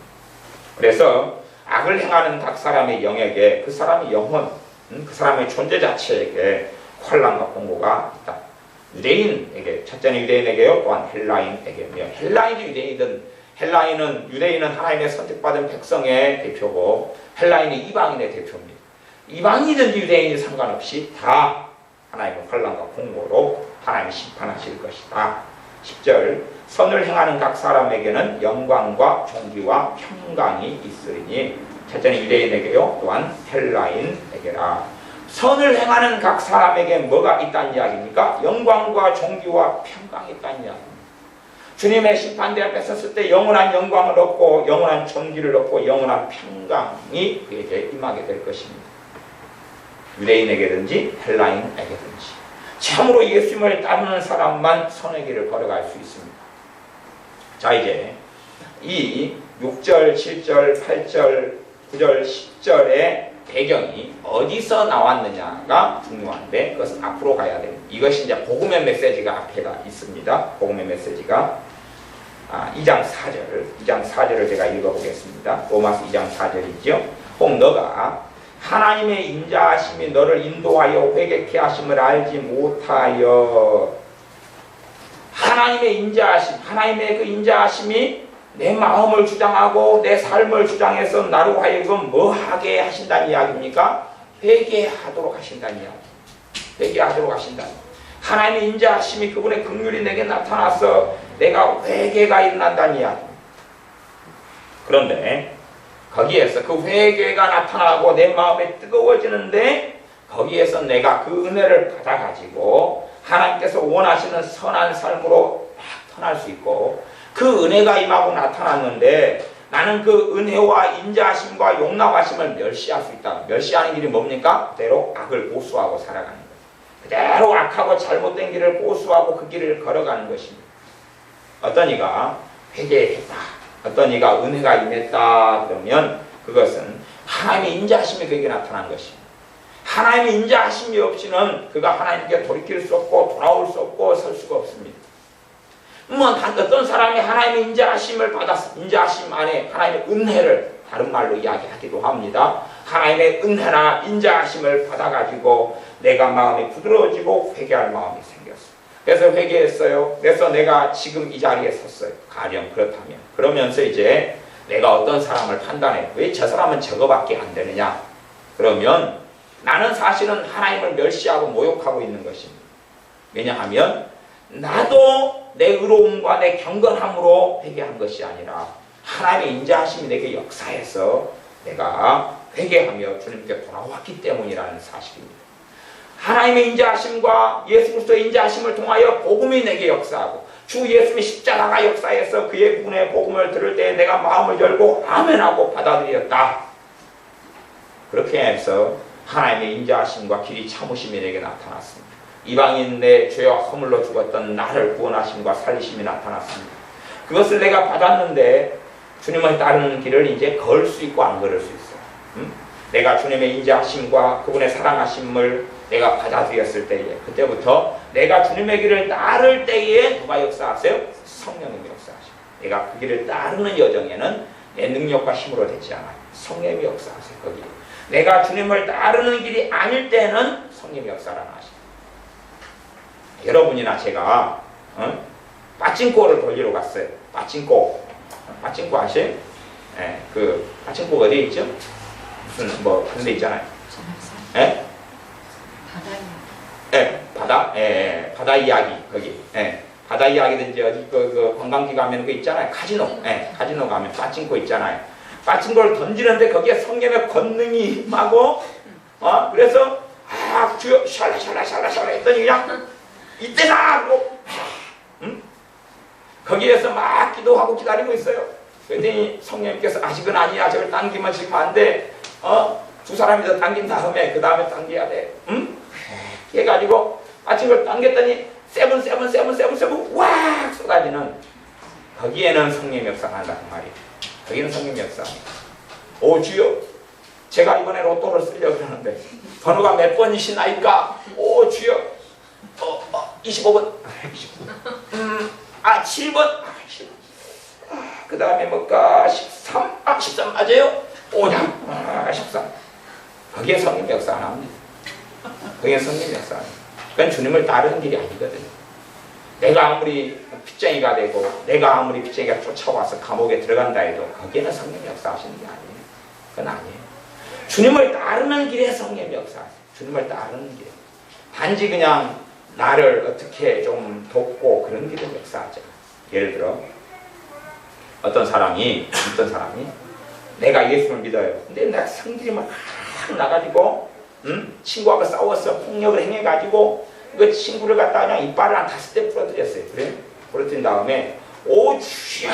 그래서 악을 행하는 각 사람의 영역에 그 사람의 영혼, 그 사람의 존재 자체에게 환난과 공고가 있다. 유대인에게, 첫째는 유대인에게요, 또한 헬라인에게며, 유대인은 하나님의 선택받은 백성의 대표고 헬라인이 이방인의 대표입니다. 이방인이든 유대인이 상관없이 다 하나님의 환난과 공고로 하나님이 심판하실 것이다. 10절 선을 행하는 각 사람에게는 영광과 존귀와 평강이 있으리니. 첫째는 유대인에게요, 또한 헬라인에게라. 선을 행하는 각 사람에게 뭐가 있다는 이야기입니까? 영광과 존귀와 평강이 있다는 이야기입니다. 주님의 심판대 앞에 섰을 때 영원한 영광을 얻고 영원한 존귀를 얻고 영원한 평강이 그에게 임하게 될 것입니다. 유대인에게든지 헬라인에게든지 참으로 예수님을 따르는 사람만 선의 길을 걸어갈 수 있습니다. 자, 이제 이 6절, 7절, 8절, 9절, 10절의 배경이 어디서 나왔느냐가 중요한데 그것은 앞으로 가야 됩니다. 이것이 이제 복음의 메시지가 앞에가 있습니다. 복음의 메시지가 2장 4절을 제가 읽어보겠습니다. 로마서 2장 4절이죠. 혹 너가 하나님의 인자하심이 너를 인도하여 회개케 하심을 알지 못하여 하나님의 인자하심, 하나님의 그 인자하심이 내 마음을 주장하고 내 삶을 주장해서 나로 하여금 뭐하게 하신다는 이야기입니까? 회개하도록 하신다는 이야기. 회개하도록 하신다는 이야기. 하나님의 인자하심이 그분의 긍휼이 내게 나타나서 내가 회개가 일어난다는 이야기. 그런데 거기에서 그 회개가 나타나고 내 마음에 뜨거워지는데 거기에서 내가 그 은혜를 받아가지고 하나님께서 원하시는 선한 삶으로 막 터날 수 있고 그 은혜가 임하고 나타났는데 나는 그 은혜와 인자하심과 용납하심을 멸시할 수 있다. 멸시하는 길이 뭡니까? 그대로 악을 고수하고 살아가는 거예요. 그대로 악하고 잘못된 길을 고수하고 그 길을 걸어가는 것입니다. 어떤 이가 회개했다. 어떤 이가 은혜가 임했다. 그러면 그것은 하나님의 인자하심이 그에게 나타난 것입니다. 하나님의 인자하심이 없이는 그가 하나님께 돌이킬 수 없고 돌아올 수 없고 설 수가 없습니다. 어떤 사람이 하나님의 인자하심을 받았어. 인자하심 안에 하나님의 은혜를 다른 말로 이야기하기도 합니다. 하나님의 은혜나 인자하심을 받아가지고 내가 마음이 부드러워지고 회개할 마음이 생겼어. 그래서 회개했어요. 그래서 내가 지금 이 자리에 섰어요. 가령 그렇다면. 그러면서 이제 내가 어떤 사람을 판단해. 왜 저 사람은 저거밖에 안 되느냐. 그러면 나는 사실은 하나님을 멸시하고 모욕하고 있는 것입니다. 왜냐하면 나도 내 의로움과 내 경건함으로 회개한 것이 아니라 하나님의 인자하심이 내게 역사해서 내가 회개하며 주님께 돌아왔기 때문이라는 사실입니다. 하나님의 인자하심과 예수 그리스도의 인자하심을 통하여 복음이 내게 역사하고 주 예수님의 십자가가 역사해서 그의 분의 복음을 들을 때 내가 마음을 열고 아멘하고 받아들였다. 그렇게 해서 하나님의 인자하심과 길이 참으심이 내게 나타났습니다. 이방인 내 죄와 허물로 죽었던 나를 구원하심과 살리심이 나타났습니다. 그것을 내가 받았는데 주님을 따르는 길을 이제 걸 수 있고 안 걸을 수 있어요. 내가 주님의 인자하심과 그분의 사랑하심을 내가 받아들였을 때에 그때부터 내가 주님의 길을 따를 때에 누가 역사하세요? 성령님이 역사하시고 내가 그 길을 따르는 여정에는 내 능력과 힘으로 되지 않아요. 성령님이 역사하세요. 거기 내가 주님을 따르는 길이 아닐 때는 성령님이 역사를 안 하십니다. 여러분이나 제가 빠찡코를 돌리러 갔어요. 빠찡코 아세요? 네, 그 빠찡코 어디에 있죠? 무슨 뭐 그런 데 있잖아요. 예? 바다? 바다 이야기 거기. 바다 이야기든지 어디 그 관광지 가면 그 있잖아요. 카지노. 카지노 가면 빠찡코 있잖아요. 빠찡코를 던지는데 거기에 성령의 권능이 임하고 그래서 주여 샬라샬라 했더니 그냥 이때나! 하고 거기에서 막 기도하고 기다리고 있어요. 그랬더니 성령님께서 아직은 아니야. 저걸 당기면 지금 안 돼. 두 사람이 더 당긴 다음에 그 다음에 당겨야 돼. 해가지고 아침을 당겼더니 세븐 왁 쏟아지는 거기에는 성령의 역사가 한다 그 말이에요. 거기는 성령의 역사. 오 주여 제가 이번에 로또를 쓰려고 그러는데 번호가 몇 번이시나이까? 오 주여 25번. 7번. 그 다음에 뭘까? 13. 13 맞아요? 5냐? 13. 거기에 성령 역사 안 합니다. 거기에 성령 역사 안 합니다. 그건 주님을 따르는 길이 아니거든요. 내가 아무리 빚쟁이가 되고 내가 아무리 빚쟁이가 쫓아와서 감옥에 들어간다 해도 거기에는 성령 역사 하시는 게 아니에요. 그건 아니에요. 주님을 따르는 길에 성령 역사 하세요. 주님을 따르는 길에. 단지 그냥 나를 어떻게 좀 돕고 그런 길은 역사하죠. 예를 들어 어떤 사람이 내가 예수를 믿어요. 근데 내가 성질이 막 나가지고 친구하고 싸워서 폭력을 행해가지고 그 친구를 갖다가 그냥 이빨을 한 5대 부러뜨렸어요. 그래? 부러뜨린 다음에 오 주여,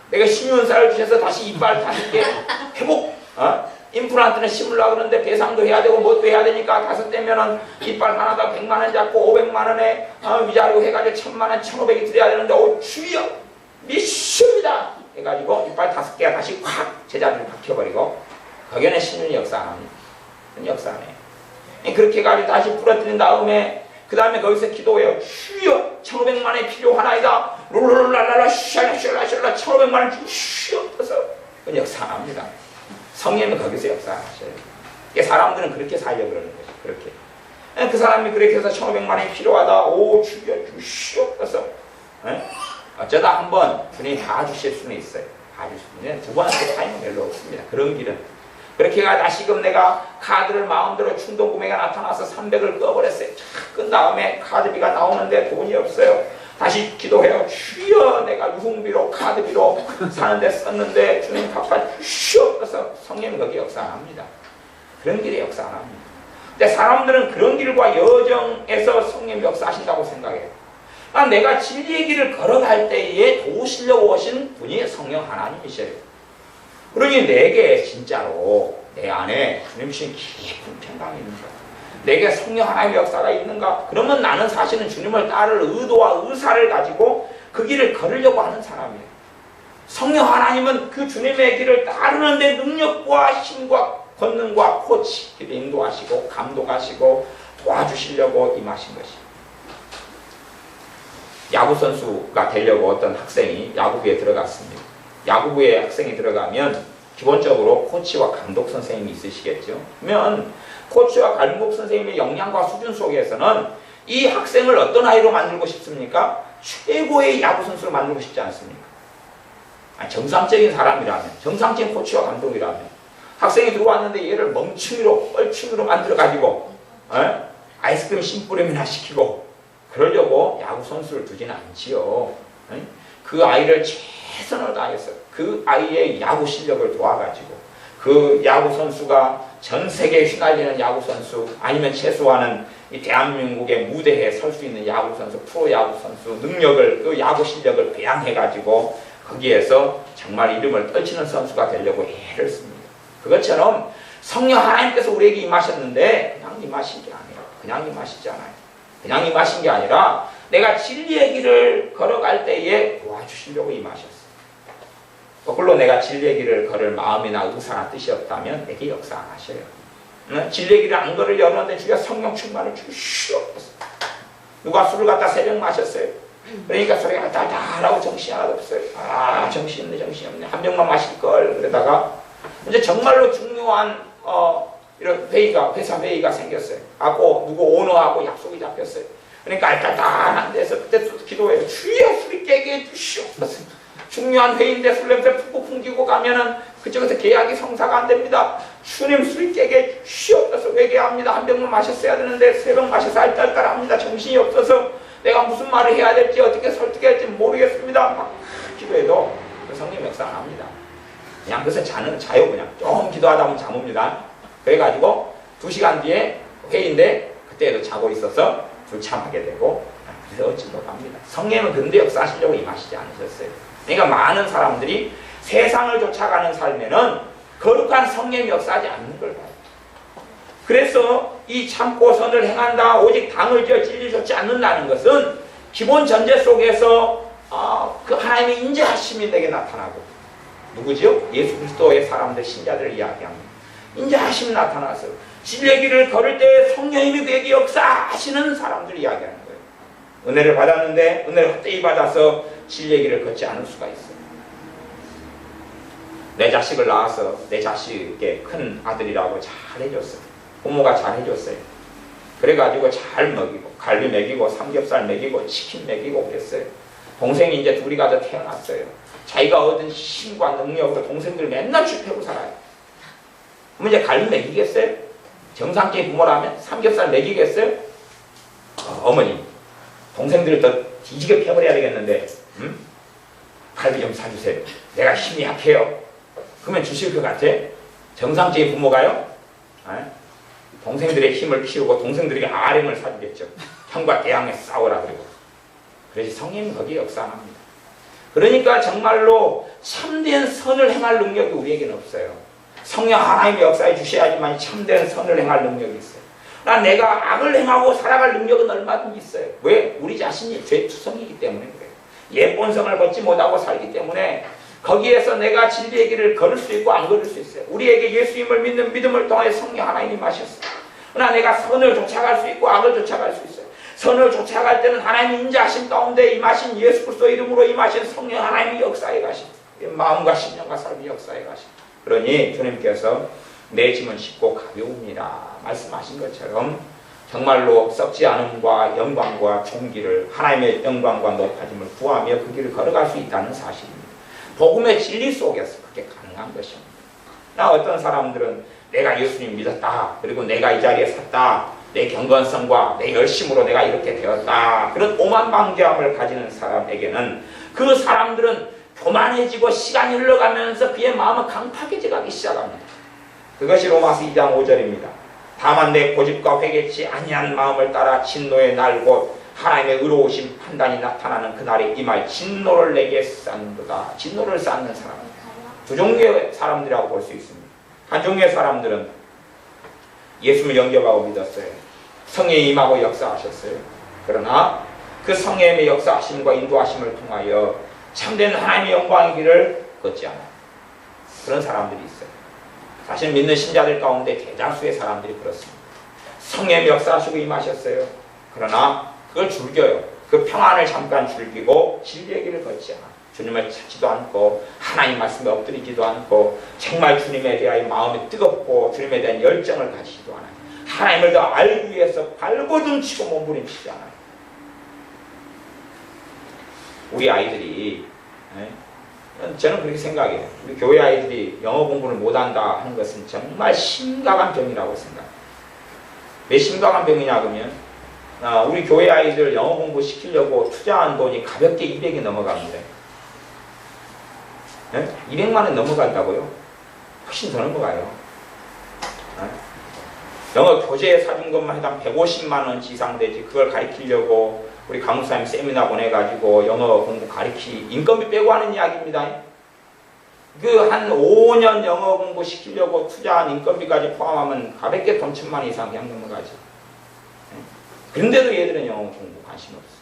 내가 신윤살을 주셔서 다시 이빨 5개 회복, 임플란트는 심으려고 그러는데 배상도 해야 되고 뭣도 해야 되니까 5대면은 이빨 하나당 100만 원 잡고 500만 원에 위자료 해가지고 1000만 원, 1500이 드려야 되는데 오 주여 믿습니다 해가지고 이빨 5개가 다시 확 제자리를 박혀버리고 거기는 신윤이 역사 안 합니다. 역사네. 그렇게 해가지고 다시 부러뜨린 다음에 그 다음에 거기서 기도해요. 주여 1500만 원이 필요하나이다. 룰랄랄라 샬라샬라샬라 1500만 원 주여 떠서 그건 역사 안 합니다. 성령은 거기서 역사하셔요. 사람들은 그렇게 살려고 그러는 거죠. 그렇게. 그 사람이 그렇게 해서 1500만 원이 필요하다. 오 주여 주시옵소서. 어쩌다 한번 주님이 다 주실 수는 있어요. 다 주시면 두 번째 타임은 별로 없습니다. 그런 길은. 그렇게 해가 다시금 내가 카드를 마음대로 충동 구매가 나타나서 300을 꺼버렸어요. 끈 다음에 카드비가 나오는데 돈이 없어요. 다시 기도해요. 주여 내가 유흥비로 카드비로 사는데 썼는데 주님 갚아주시옵소서. 성령은 거기 역사 안 합니다. 그런 길에 역사 안 합니다. 근데 사람들은 그런 길과 여정에서 성령이 역사하신다고 생각해요. 내가 진리의 길을 걸어갈 때에 도우시려고 오신 분이 성령 하나님이셔요. 그러니 내게 진짜로 내 안에 주님 주신 깊은 평강이 있는가? 내게 성령 하나님의 역사가 있는가? 그러면 나는 사실은 주님을 따를 의도와 의사를 가지고 그 길을 걸으려고 하는 사람이에요. 성령 하나님은 그 주님의 길을 따르는 데 능력과 힘과 권능과 코치, 인도하시고 감독하시고 도와주시려고 임하신 것이에요. 야구선수가 되려고 어떤 학생이 야구부에 들어갔습니다. 야구부에 학생이 들어가면 기본적으로 코치와 감독 선생님이 있으시겠죠. 그러면 코치와 감독 선생님의 역량과 수준 속에서는 이 학생을 어떤 아이로 만들고 싶습니까? 최고의 야구 선수로 만들고 싶지 않습니까? 정상적인 사람이라면, 정상적인 코치와 감독이라면 학생이 들어왔는데 얘를 멍충이로, 뻘충이로 만들어가지고 아이스크림 심부름이나 시키고 그러려고 야구 선수를 두지는 않지요. 그 아이를 최선을 다해서 그 아이의 야구 실력을 도와가지고 그 야구 선수가 전 세계에 휘날리는 야구 선수 아니면 최소한은 이 대한민국의 무대에 설 수 있는 야구 선수, 프로 야구 선수 능력을 그 야구 실력을 배양해가지고 거기에서 정말 이름을 떨치는 선수가 되려고 애를 씁니다. 그것처럼 성령 하나님께서 우리에게 임하셨는데 그냥 임하신 게 아니에요. 그냥 임하시지 않아요. 그냥 임하신 게 아니라 내가 진리의 길을 걸어갈 때에 도와주시려고 임하셨어요. 거꾸로 내가 진리의 길을 걸을 마음이나 의사나 뜻이 없다면 내게 역사 안 하셔요. 진리의 길을 안 걸으려는데 주가 성령 충만을 주시옵소서. 누가 술을 갖다 새벽 마셨어요. 그러니까 소리가 달달하고 정신이 하나도 없어요. 정신이 없네, 정신이 없네. 한 병만 마실 걸. 그러다가 이제 정말로 중요한 이런 회의가, 회사 회의가 생겼어요. 하고 누구 오너하고 약속이 잡혔어요. 그러니까 알딸딸한 데서 그때 기도해요. 주여 술이 깨게 해주시옵소서. 중요한 회의인데 술 냄새 푹푹 풍기고 가면은 그쪽에서 계약이 성사가 안 됩니다. 주님 술이 깨게 해주시옵소서. 회개합니다. 한 병만 마셨어야 되는데 3병 마셔서 알딸딸합니다. 정신이 없어서 내가 무슨 말을 해야 될지 어떻게 설득해야 할지 모르겠습니다. 막 기도해도 그 성령 역사 안 합니다. 그냥 그래서 자요. 그냥 좀 기도하다 보면 잠옵니다. 그래가지고 2시간 뒤에 회의인데 그때도 자고 있어서 불참하게 되고 그래서 어찌 못합니다. 성령은 그런데 역사하시려고 임하시지 않으셨어요. 그러니까 많은 사람들이 세상을 쫓아가는 삶에는 거룩한 성령이 역사하지 않는 걸 봐요. 그래서 이 참고 선을 행한다 오직 당을 지어 진리 좋지 않는다는 것은 기본 전제 속에서 그 하나님의 인자하심이 내게 나타나고 누구죠? 예수 그리스도의 사람들 신자들을 이야기합니다. 인자하심이 나타나서 진리의 길을 걸을 때 성령님이 그에게 역사하시는 사람들을 이야기하는 거예요. 은혜를 받았는데 은혜를 헛되이 받아서 진리의 길을 걷지 않을 수가 있어요. 내 자식을 낳아서 내 자식에게 큰 아들이라고 잘 해줬어요. 부모가 잘 해줬어요. 그래가지고 잘 먹이고 갈비 먹이고 삼겹살 먹이고 치킨 먹이고 그랬어요. 동생이 이제 둘이 가서 태어났어요. 자기가 얻은 힘과 능력으로 동생들 맨날 쥐패고 살아요. 그럼 이제 갈비 먹이겠어요? 정상적인 부모라면 삼겹살 먹이겠어요? 어머니 동생들을 더 뒤지게 패버려야 되겠는데 갈비 좀 사주세요. 내가 힘이 약해요. 그러면 주실 것 같아? 정상적인 부모가요? 동생들의 힘을 키우고 동생들에게 아령을 사주겠죠. 형과 대항해 싸우라 그러고. 그래서 성령은 거기에 역사 안 합니다. 그러니까 정말로 참된 선을 행할 능력이 우리에게는 없어요. 성령 하나님의 역사에 주셔야지만 참된 선을 행할 능력이 있어요. 내가 악을 행하고 살아갈 능력은 얼마든지 있어요. 왜? 우리 자신이 죄투성이기 때문에 그래요. 옛본성을 벗지 못하고 살기 때문에 거기에서 내가 진리의 길을 걸을 수 있고 안 걸을 수 있어요. 우리에게 예수님을 믿는 믿음을 통해 성령 하나님이 임하셨어요. 그러나 내가 선을 쫓아갈 수 있고 악을 쫓아갈 수 있어요. 선을 쫓아갈 때는 하나님의 인자하심 가운데 임하신 예수 그리스도 이름으로 임하신 성령 하나님이 역사에 가신 마음과 심령과 삶의 역사에 가신. 그러니 주님께서 내 짐은 쉽고 가벼우니라 말씀하신 것처럼 정말로 썩지 않음과 영광과 존귀를 하나님의 영광과 높아짐을 구하며 그 길을 걸어갈 수 있다는 사실입니다. 복음의 진리 속에서 그게 가능한 것입니다. 어떤 사람들은 내가 예수님 믿었다. 그리고 내가 이 자리에 섰다. 내 경건성과 내 열심으로 내가 이렇게 되었다. 그런 오만방자함을 가지는 사람에게는 그 사람들은 교만해지고 시간이 흘러가면서 그의 마음은 강팍해져가기 시작합니다. 그것이 로마서 2장 5절입니다. 다만 내 고집과 회개치 아니한 마음을 따라 진노의 날 곧 하나님의 의로우신 판단이 나타나는 그날에 임할 진노를 내게 쌓는도다. 진노를 쌓는 사람은 두 종류의 사람들이라고 볼 수 있습니다. 한 종류의 사람들은 예수를 영접하고 믿었어요. 성령이 임하고 역사하셨어요. 그러나 그 성령의 역사하심과 인도하심을 통하여 참된 하나님의 영광의 길을 걷지 않아요. 그런 사람들이 있어요. 사실 믿는 신자들 가운데 대다수의 사람들이 그렇습니다. 성령의 역사하시고 임하셨어요. 그러나 그걸 즐겨요. 그 평안을 잠깐 즐기고 진리의 길을 걷지 않아. 주님을 찾지도 않고 하나님 말씀에 엎드리지도 않고 정말 주님에 대한 마음이 뜨겁고 주님에 대한 열정을 가지지도 않아요. 하나님을 더 알기 위해서 발버둥치고 몸부림치지 않아요. 우리 아이들이 저는 그렇게 생각해요. 우리 교회 아이들이 영어 공부를 못한다 하는 것은 정말 심각한 병이라고 생각해요. 왜 심각한 병이냐 그러면 우리 교회 아이들 영어 공부 시키려고 투자한 돈이 가볍게 200이 넘어갑니다. 200만 원 넘어간다고요? 훨씬 더 넘어가요. 영어 교재 사준 것만 해도 한 150만 원 이상 되지. 그걸 가르치려고 우리 강사님 세미나 보내가지고 영어 공부 인건비 빼고 하는 이야기입니다. 그 한 5년 영어 공부 시키려고 투자한 인건비까지 포함하면 가볍게 돈 1,000만 원 이상 그냥 넘어가죠. 그런데도 얘들은 영어 공부 관심이 없어요.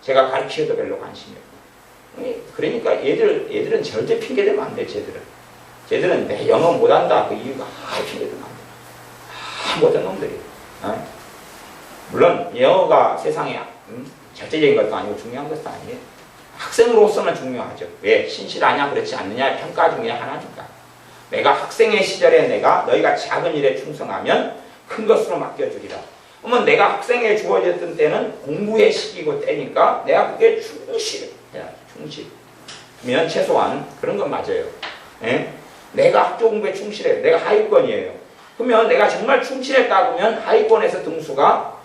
제가 가르쳐도 별로 관심이 없고. 그러니까 얘들은 절대 핑계대면 안 돼. 쟤들은 내 영어 못한다. 그 이유가 핑계대면 안 돼. 못한 놈들이. 물론 영어가 세상에 절대적인 것도 아니고 중요한 것도 아니에요. 학생으로서는 중요하죠. 왜? 신실하냐 그렇지 않느냐의 평가 중에 하나니까. 내가 학생의 시절에 너희가 작은 일에 충성하면 큰 것으로 맡겨주리라. 그러면 내가 학생에 주어졌던 때는 공부의 시기고 때니까 내가 그게 충실해. 충실이면 최소한 그런 건 맞아요. 예? 내가 학교 공부에 충실해. 내가 하위권이에요. 그러면 내가 정말 충실했다 그러면 하위권에서 등수가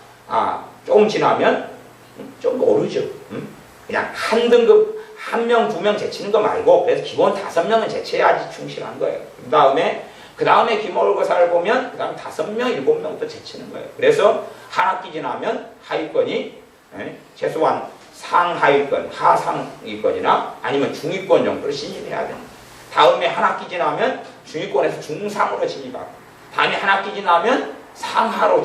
조금 지나면 좀 오르죠. 그냥 한 등급 1명, 2명 제치는 거 말고 그래서 기본 5명은 제쳐야지 충실한 거예요. 그 다음에 기말고사를 보면 그 다음에 5명, 7명 또 제치는 거예요. 그래서 한 학기 지나면 하위권이 최소한 상하위권, 하상위권이나 아니면 중위권 정도로 진입해야 됩니다. 다음에 한 학기 지나면 중위권에서 중상으로 진입하고 다음에 한 학기 지나면 상하로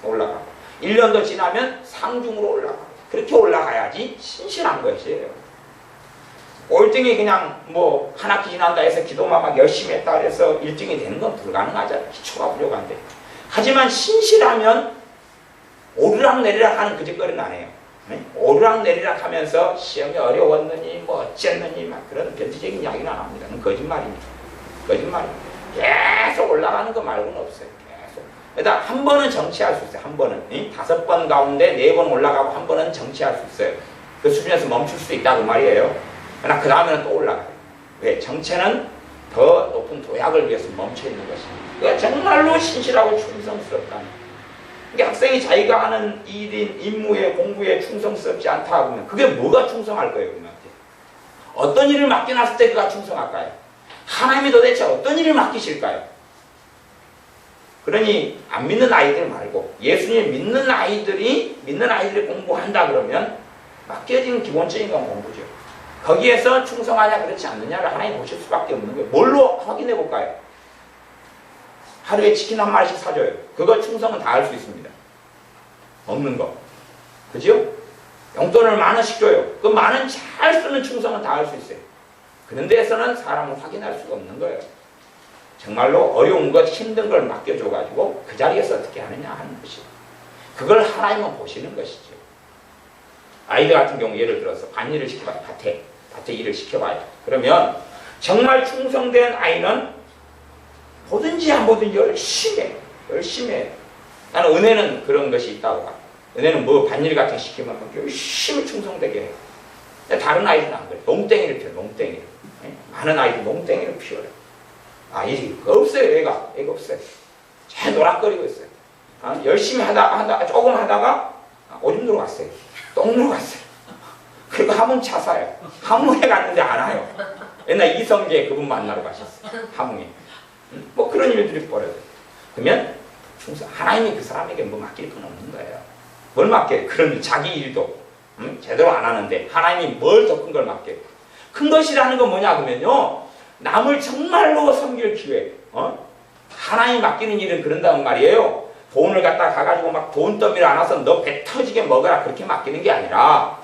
올라가고 1년 더 지나면 상중으로 올라가고 그렇게 올라가야지 신실한 것이에요. 꼴등이 그냥 한 학기 지난다 해서 기도만 막 열심히 했다 해서 1등이 되는 건 불가능하잖아요. 기초가 부족한데. 하지만 신실하면 오르락내리락 하는 그 짓거리는 안 해요. 오르락내리락 하면서 시험이 어려웠느니 어쨌느니 막 그런 변태적인 이야기는 안 합니다. 그건 거짓말입니다. 계속 올라가는 거 말고는 없어요. 계속. 일단 한 번은 정치할 수 있어요. 한 번은. 5번 가운데 4번 올라가고 한 번은 정치할 수 있어요. 그 수준에서 멈출 수 있다고 말이에요. 그러나 그 다음에는 또 올라가요. 왜? 정체는 더 높은 도약을 위해서 멈춰있는 것입니다. 그러니까 정말로 신실하고 충성스럽다는. 그러니까 학생이 자기가 하는 일인 임무에 공부에 충성스럽지 않다 하면 그게 뭐가 충성할 거예요? 우리한테? 어떤 일을 맡겨놨을 때 그가 충성할까요? 하나님이 도대체 어떤 일을 맡기실까요? 그러니 안 믿는 아이들 말고 예수님 믿는 아이들이 공부한다 그러면 맡겨진 기본적인 건 공부죠. 거기에서 충성하냐 그렇지 않느냐를 하나님 보실 수밖에 없는 거예요. 뭘로 확인해 볼까요? 하루에 치킨 한 마리씩 사줘요. 그거 충성은 다 할 수 있습니다. 먹는 거. 그죠? 용돈을 10,000원씩 줘요. 그 10,000원 잘 쓰는 충성은 다 할 수 있어요. 그런 데에서는 사람은 확인할 수가 없는 거예요. 정말로 어려운 것, 힘든 걸 맡겨줘가지고 그 자리에서 어떻게 하느냐 하는 것이에요. 그걸 하나님은 보시는 것이죠. 아이들 같은 경우 예를 들어서 밭일을 시켜봐요. 밭에 일을 시켜봐요. 그러면 정말 충성된 아이는 보든지 안 보든지 열심히 해요. 나는 은혜는 그런 것이 있다고 봐. 은혜는 뭐 밭일 같은 거 시키면 열심히 충성되게 해요. 근데 다른 아이들은 안 그래요. 농땡이를 피워요. 농땡이를. 많은 아이들 농땡이를 피워요. 아이들이 없어요. 애가 없어요. 잘 노락거리고 있어요. 열심히 하다 조금 하다가 오줌 누러 갔어요. 똥 누러 갔어요. 그리고 하문 차사요. 하문에 갔는데 안 와요. 옛날 이성계 그분 만나러 가셨어요. 하문에. 뭐 그런 일들이 벌어져요. 그러면 하나님이 그 사람에게 뭐 맡길 건 없는 거예요. 뭘 맡겨요? 그런 자기 일도 제대로 안 하는데 하나님이 뭘 더 큰 걸 맡겨요? 큰 것이라는 건 뭐냐 그러면요. 남을 정말로 섬길 기회. 하나님 맡기는 일은 그런다는 말이에요. 돈을 갖다 가가지고 막 돈더미를 안아서 너 배 터지게 먹어라 그렇게 맡기는 게 아니라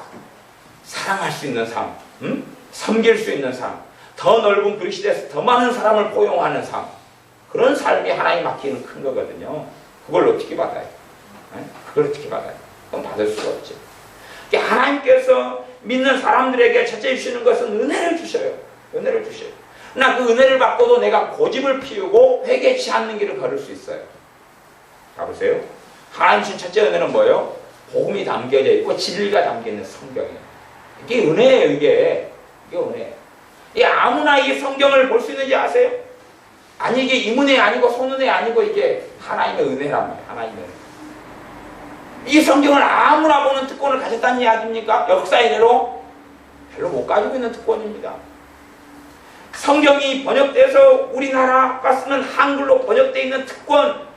사랑할 수 있는 삶, 섬길 수 있는 삶, 더 넓은 그리스도에서 더 많은 사람을 포용하는 삶, 그런 삶이 하나님 맡기는 큰 거거든요. 그걸 어떻게 받아요? 그걸 어떻게 받아요? 그건 받을 수가 없죠. 하나님께서 믿는 사람들에게 첫째 주시는 것은 은혜를 주셔요. 은혜를 주셔요. 그러나 그 은혜를 받고도 내가 고집을 피우고 회개치 않는 길을 걸을 수 있어요. 가보세요. 하나님 주신 첫째 은혜는 뭐예요? 복음이 담겨져 있고 진리가 담겨있는 성경이에요. 이게 은혜예요. 이게 은혜예요. 이게 아무나 이 성경을 볼 수 있는지 아세요? 아니 이게 이문혜 아니고 손은혜 아니고 이게 하나님의 은혜란 말이에요. 하나님의 은혜. 이 성경을 아무나 보는 특권을 가졌다는 이야기입니까? 역사이대로 별로 못 가지고 있는 특권입니다. 성경이 번역돼서 우리나라가 쓰는 한글로 번역되어 있는 특권,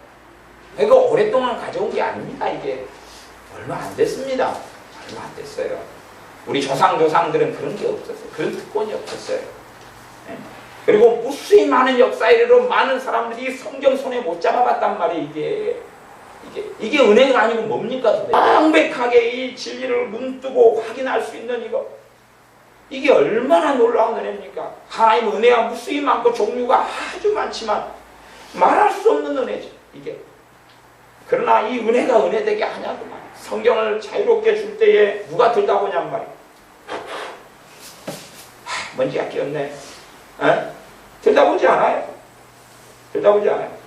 이거 오랫동안 가져온 게 아닙니다. 이게 얼마 안 됐습니다. 얼마 안 됐어요. 우리 조상들은 그런 게 없었어요. 그런 특권이 없었어요. 네? 그리고 무수히 많은 역사이래로 많은 사람들이 성경 손에 못 잡아봤단 말이에요. 이게 은혜가 아니고 뭡니까 도대체? 명백하게 이 진리를 눈뜨고 확인할 수 있는 이게 얼마나 놀라운 은혜입니까? 하나님의 은혜가 무수히 많고 종류가 아주 많지만 말할 수 없는 은혜죠. 이게. 그러나 이 은혜가 은혜되게 하냐고 말이에요. 성경을 자유롭게 줄 때에 누가 들다보냔 말이에요. 먼지가 끼었네. 들다보지 않아요. 들다보지 않아요.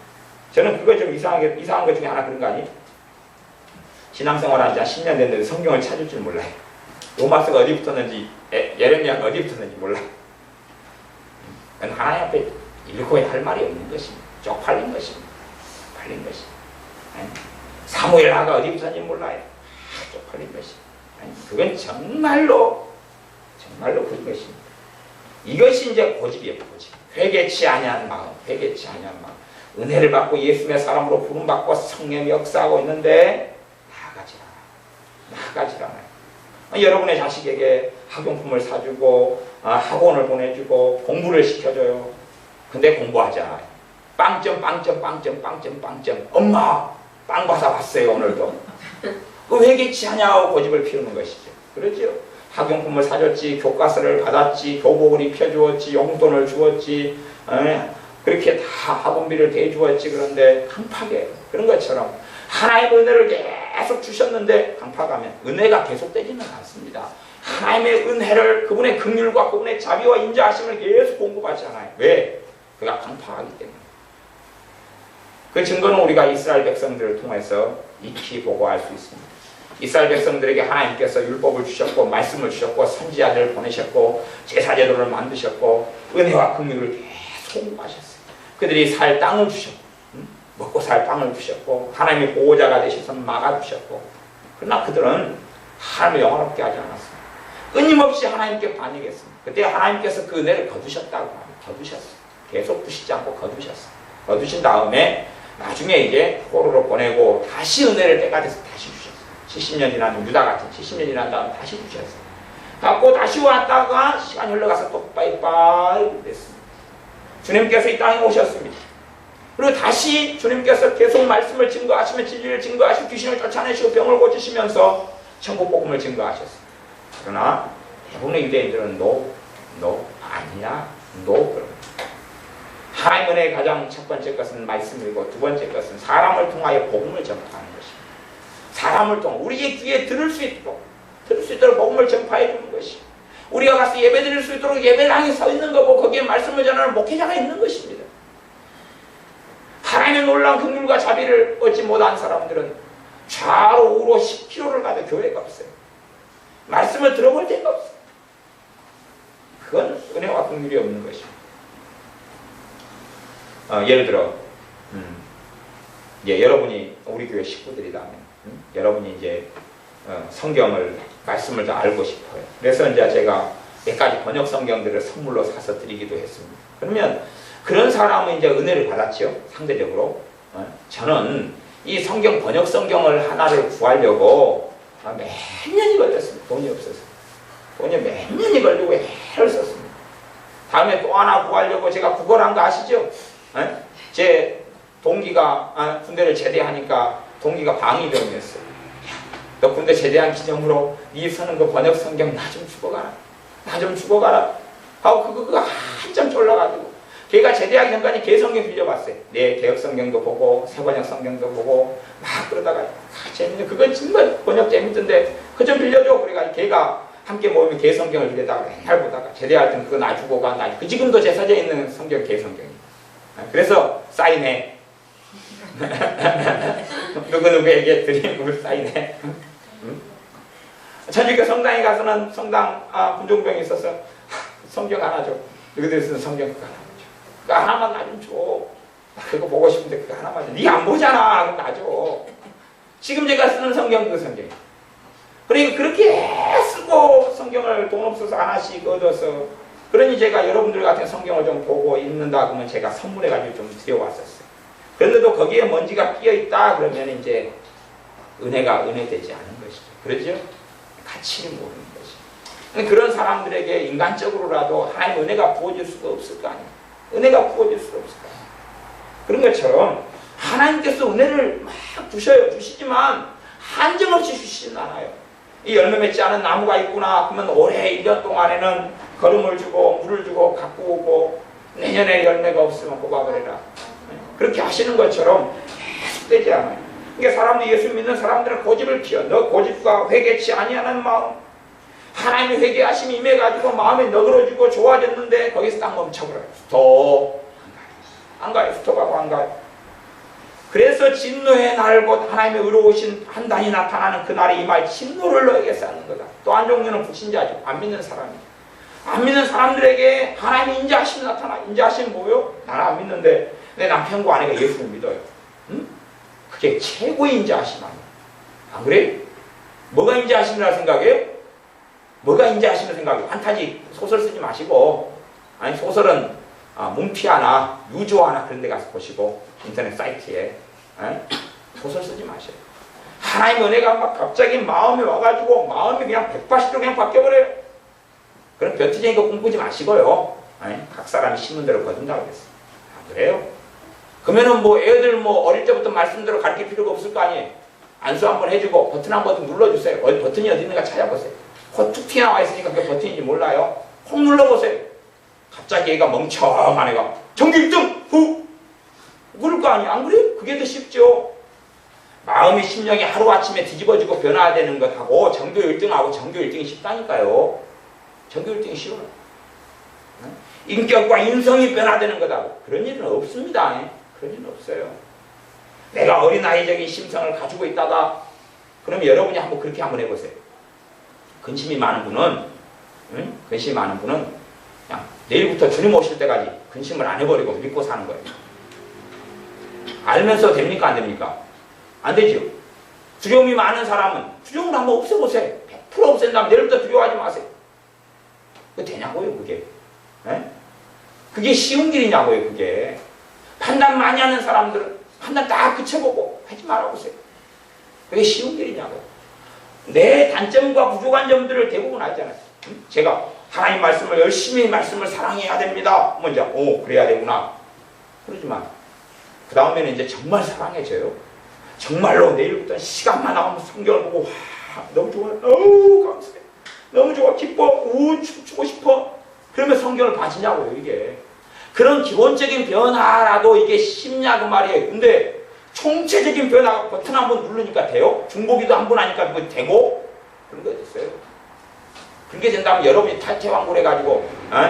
저는 그거 좀 이상한 것 중에 하나 그런 거 아니에요? 신앙생활 한 지 10년 됐는데 성경을 찾을 줄 몰라요. 로마서가 어디 붙었는지, 예레미야가 어디 붙었는지 몰라요. 하나님 앞에 읽고 할 말이 없는 것입니다. 쪽팔린 것입니다. 팔린 것입니다. 사무엘하가 어디 붙었는지 몰라요. 쪽팔린 것입니다. 그건 정말로 그런 것입니다. 이것이 이제 고집이에요. 고집. 회개치 아니한 마음. 은혜를 받고 예수님의 사람으로 부름받고 성령이 역사하고 있는데 나아가질 않아요. 여러분의 자식에게 학용품을 사주고 학원을 보내주고 공부를 시켜줘요. 근데 공부하지 않아요. 빵점. 엄마 빵 받아 왔어요 오늘도. 그 회개치 하냐고 고집을 피우는 것이죠. 그렇죠? 학용품을 사줬지, 교과서를 받았지, 교복을 입혀주었지, 용돈을 주었지, 그렇게 다 학원비를 대주었지. 그런데 강팍해. 그런 것처럼 하나님의 은혜를 계속 주셨는데 강팍하면 은혜가 계속되지는 않습니다. 하나님의 은혜를, 그분의 긍휼과 그분의 자비와 인자하심을 계속 공급하지 않아요. 왜? 그가 강팍하기 때문에. 그 증거는 우리가 이스라엘 백성들을 통해서 익히 보고할 수 있습니다. 이스라엘 백성들에게 하나님께서 율법을 주셨고 말씀을 주셨고 선지자들을 보내셨고 제사제도를 만드셨고 은혜와 긍휼을 계속 공급하셨어요. 그들이 살 땅을 주셨고 먹고 살 빵을 주셨고 하나님의 보호자가 되셔서 막아주셨고, 그러나 그들은 하나님을 영화롭게 하지 않았습니다. 끊임없이 하나님께 반역했습니다. 그때 하나님께서 그 은혜를 거두셨다고 합니다. 거두셨어요. 계속 두시지 않고 거두셨어요. 거두신 다음에 나중에 이제 포로로 보내고 다시 은혜를 때가 돼서 다시 주셨어요. 70년 지난 유다 같은 70년 지난 다음에 다시 주셨어요. 갖고 다시 왔다가 시간이 흘러가서 또 빠이빠이 됐습니다. 주님께서 이 땅에 오셨습니다. 그리고 다시 주님께서 계속 말씀을 증거하시며 진리를 증거하시고 귀신을 쫓아내시고 병을 고치시면서 천국 복음을 증거하셨습니다. 그러나 대부분의 유대인들은 아니야, 그럽니다. 하나님 은혜의 가장 첫 번째 것은 말씀이고 두 번째 것은 사람을 통하여 복음을 전파하는 것입니다. 사람을 통해 우리의 귀에 들을 수 있도록 복음을 전파해 주는 것이, 우리가 가서 예배 드릴 수 있도록 예배당에 서 있는 거고 거기에 말씀을 전하는 목회자가 있는 것입니다. 하나님의 놀라운 긍휼과 자비를 얻지 못한 사람들은 좌로 우로 10km를 가도 교회가 없어요. 말씀을 들어볼 데가 없어요. 그건 은혜와 긍휼이 없는 것입니다. 예를 들어 여러분이 우리 교회 식구들이라면 여러분이 이제 성경을 말씀을 더 알고 싶어요. 그래서 이제 제가 몇 가지 번역 성경들을 선물로 사서 드리기도 했습니다. 그러면 그런 사람은 이제 은혜를 받았죠. 상대적으로. 저는 이 성경 번역 성경을 하나를 구하려고 몇 년이 걸렸습니다. 돈이 없어서. 돈이 몇 년이 걸리고 애를 썼습니다. 다음에 또 하나 구하려고 제가 구걸한 거 아시죠? 제 동기가 군대를 제대하니까 동기가 방위병이었어요. 너 군대 제대한 기념으로 네 쓰는 그 번역 성경 나 좀 주고 가라. 하고 그거 한참 졸라가지고 걔가 제대하기 전까지 개성경 빌려봤어요. 네, 개혁 성경도 보고 새번역 성경도 보고 막 그러다가 재밌는 그건 정말 번역 재밌던데 그거 좀 빌려줘. 그래가 걔가 함께 모이면 개성경을 빌려다가 맨날 보다가 제대할 땐 그거 나 주고 가. 그 지금도 제 사전에 있는 성경 개성경이. 그래서 사인해. 누구에게 드리는 사인해. 천주교 성당에 가서는 성당 분종병이 있어서 성경 하나 줘. 너희들 쓰는 성경 그거 하나 줘. 그거 하나만 나 좀 줘. 그거 보고 싶은데 그거 하나만 줘. 니 안 보잖아. 그럼 나 줘. 지금 제가 쓰는 성경 그 성경. 그러니까 그렇게 쓰고 성경을 돈 없어서 하나씩 얻어서, 그러니 제가 여러분들 같은 성경을 좀 보고 읽는다 그러면 제가 선물해가지고 좀 드려왔었어요. 그런데도 거기에 먼지가 끼어있다 그러면 이제 은혜가 은혜되지 않은 것이죠. 그렇죠? 가치를 모르는 것이죠. 그런 사람들에게 인간적으로라도 하나님 은혜가 부어질 수가 없을 거 아니에요. 은혜가 부어질 수가 없을 거 아니에요. 그런 것처럼 하나님께서 은혜를 막 주시지만 한정없이 주시진 않아요. 이 열매 맺지 않은 나무가 있구나 그러면 올해 1년 동안에는 거름을 주고 물을 주고 가꾸고 내년에 열매가 없으면 뽑아버려라. 그렇게 하시는 것처럼 계속되지 않아요. 그러니까 사람들이 예수 믿는 사람들은 고집을 피워. 너 고집과 회개치 아니하는 마음, 하나님의 회개하심이 임해가지고 마음이 너그러지고 좋아졌는데 거기서 딱 멈춰버려요. 스톱. 안 가요. 스톱하고 안 가요. 그래서 진노의 날 곧 하나님의 의로우신 판단이 나타나는 그날에 임할 진노를 너에게 쌓는 거다. 또 한 종류는 불신자죠. 안 믿는 사람이죠. 안 믿는 사람들에게 하나님의 인자하심이 나타나. 인자하심이 뭐요? 나는 안 믿는데 내 남편과 아내가 예수를 믿어요. 응? 그게 최고의 인자하심 아니에요. 안 그래요? 뭐가 인자하심이라 생각해요? 뭐가 인자하심이라 생각해요? 판타지 소설 쓰지 마시고, 아니 소설은 문피 하나, 유조 하나 그런 데 가서 보시고 인터넷 사이트에 소설 쓰지 마세요. 하나님의 은혜가 막 갑자기 마음에 와가지고 마음이 그냥 180도 그냥 바뀌어버려요. 그럼 변태쟁이 거 꿈꾸지 마시고요. 각 사람이 심은 대로 거둔다고 그랬어요. 안 그래요? 그러면은 뭐 애들 뭐 어릴 때부터 말씀대로 가르칠 필요가 없을 거 아니에요. 안수 한번 해주고 버튼 한번 눌러주세요. 버튼이 어디 있는가 찾아보세요. 코 툭 튀어나와 있으니까 그게 버튼인지 몰라요. 콕 눌러보세요. 갑자기 얘가 멍청한 애가 전교 1등! 후! 그럴 거 아니에요. 안 그래요? 그게 더 쉽죠. 마음이 심령이 하루아침에 뒤집어지고 변화되는 것하고 전교 1등하고 전교 1등이 쉽다니까요. 전교 1등이 쉬워요. 인격과 인성이 변화되는 것하고 그런 일은 없습니다. 그런 일은 없어요. 내가 어린아이적인 심성을 가지고 있다가 그러면 여러분이 한번 그렇게 한번 해보세요. 근심이 많은 분은 그냥 내일부터 주님 오실 때까지 근심을 안 해버리고 믿고 사는 거예요. 알면서 됩니까? 안 됩니까? 안 되죠. 두려움이 많은 사람은 두려움을 한번 없애보세요. 100% 없앤다면 내일부터 두려워하지 마세요. 그게 되냐고요, 그게. 그게 쉬운 길이냐고요, 그게. 판단 많이 하는 사람들은 판단 딱 그쳐보고 하지 말아보세요. 그게 쉬운 길이냐고요. 내 단점과 부족한 점들을 대부분 알잖아요. 제가 하나님 말씀을 열심히 말씀을 사랑해야 됩니다. 먼저 그래야 되구나. 그러지만 그 다음에는 이제 정말 사랑해져요. 정말로 내일부터 시간만 나오면 성경을 보고 와 너무 좋아, 너무 감사해, 너무 좋아, 기뻐, 춤추고 싶어. 그러면 성경을 봐지냐고요. 이게 그런 기본적인 변화라도 이게 쉽냐 그 말이에요. 근데 총체적인 변화가 버튼 한번 누르니까 돼요? 중보기도 한 번 하니까 그거 되고? 그런 거 어딨어요? 그렇게 된다면 여러분이 탈퇴왕굴 해가지고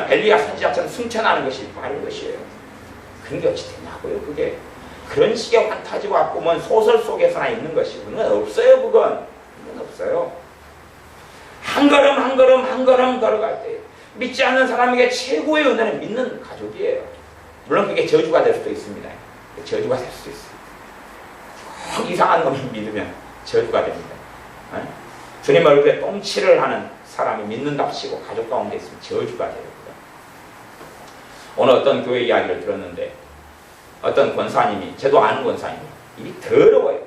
엘리야 선지자처럼 승천하는 것이 바른 것이에요. 그런 게 어찌 되냐고요. 그게 그런 식의 환타지와 꿈은 소설 속에서나 있는 것이고 그건 없어요. 그건 없어요. 한 걸음 한 걸음 한 걸음 걸어갈 때 믿지 않는 사람에게 최고의 은혜는 믿는 가족이에요. 물론 그게 저주가 될 수도 있습니다. 저주가 될 수도 있어요. 이상한 놈이 믿으면 저주가 됩니다. 주님 얼굴에 똥칠을 하는 사람이 믿는답시고 가족 가운데 있으면 저주가 돼요. 오늘 어떤 교회 이야기를 들었는데 어떤 권사님이, 저도 아는 권사님이 입이 더러워요.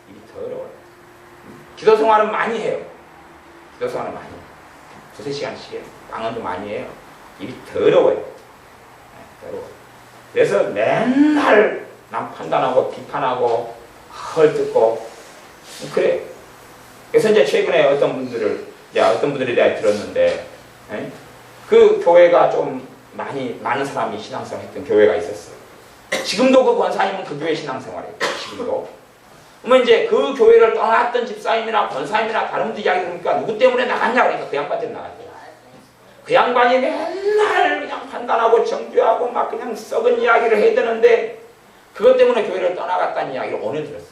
입이 더러워요. 기도 생활은 많이 해요. 기도 생활은 많이 해요. 2-3시간씩 해요. 방언도 많이 해요. 입이 더러워요. 더러워요. 그래서 맨날 남 판단하고 비판하고 헐뜯고 그래요. 그래서 이제 최근에 어떤 분들에 대해 들었는데 그 교회가 좀 많은 사람이 신앙생활 했던 교회가 있었어요. 지금도 그 권사님은 그 교회 신앙생활이에요. 지금도. 그러면 이제 그 교회를 떠났던 집사님이나 권사님이나 다른 분들 이야기 들으니까 누구 때문에 나갔냐 그러니까 그 양반 때문에 나갔대요. 그 양반이 맨날 그냥 판단하고 정죄하고 막 그냥 썩은 이야기를 해야 되는데 그것 때문에 교회를 떠나갔다는 이야기를 오늘 들었어요.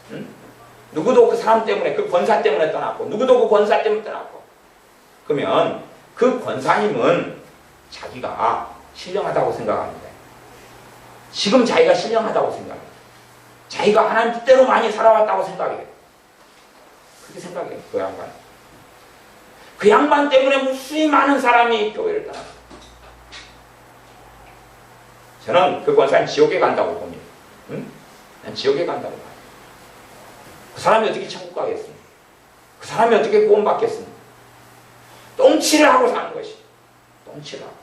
제가. 누구도 그 사람 때문에, 그 권사 때문에 떠났고 누구도 그 권사 때문에 떠났고 그러면 그 권사님은 자기가 신령하다고 생각합니다. 지금 자기가 신령하다고 생각해요. 자기가 하나님 뜻대로 많이 살아왔다고 생각해요. 그렇게 생각해요. 그 양반. 그 양반 때문에 무수히 많은 사람이 교회를 떠났어요. 저는 그 권사님 지옥에 간다고 봅니다. 난 지옥에 간다고 봐요. 그 사람이 어떻게 천국 가겠습니까? 그 사람이 어떻게 구원받겠습니까? 똥칠을 하고 사는 것이. 똥칠을 하고.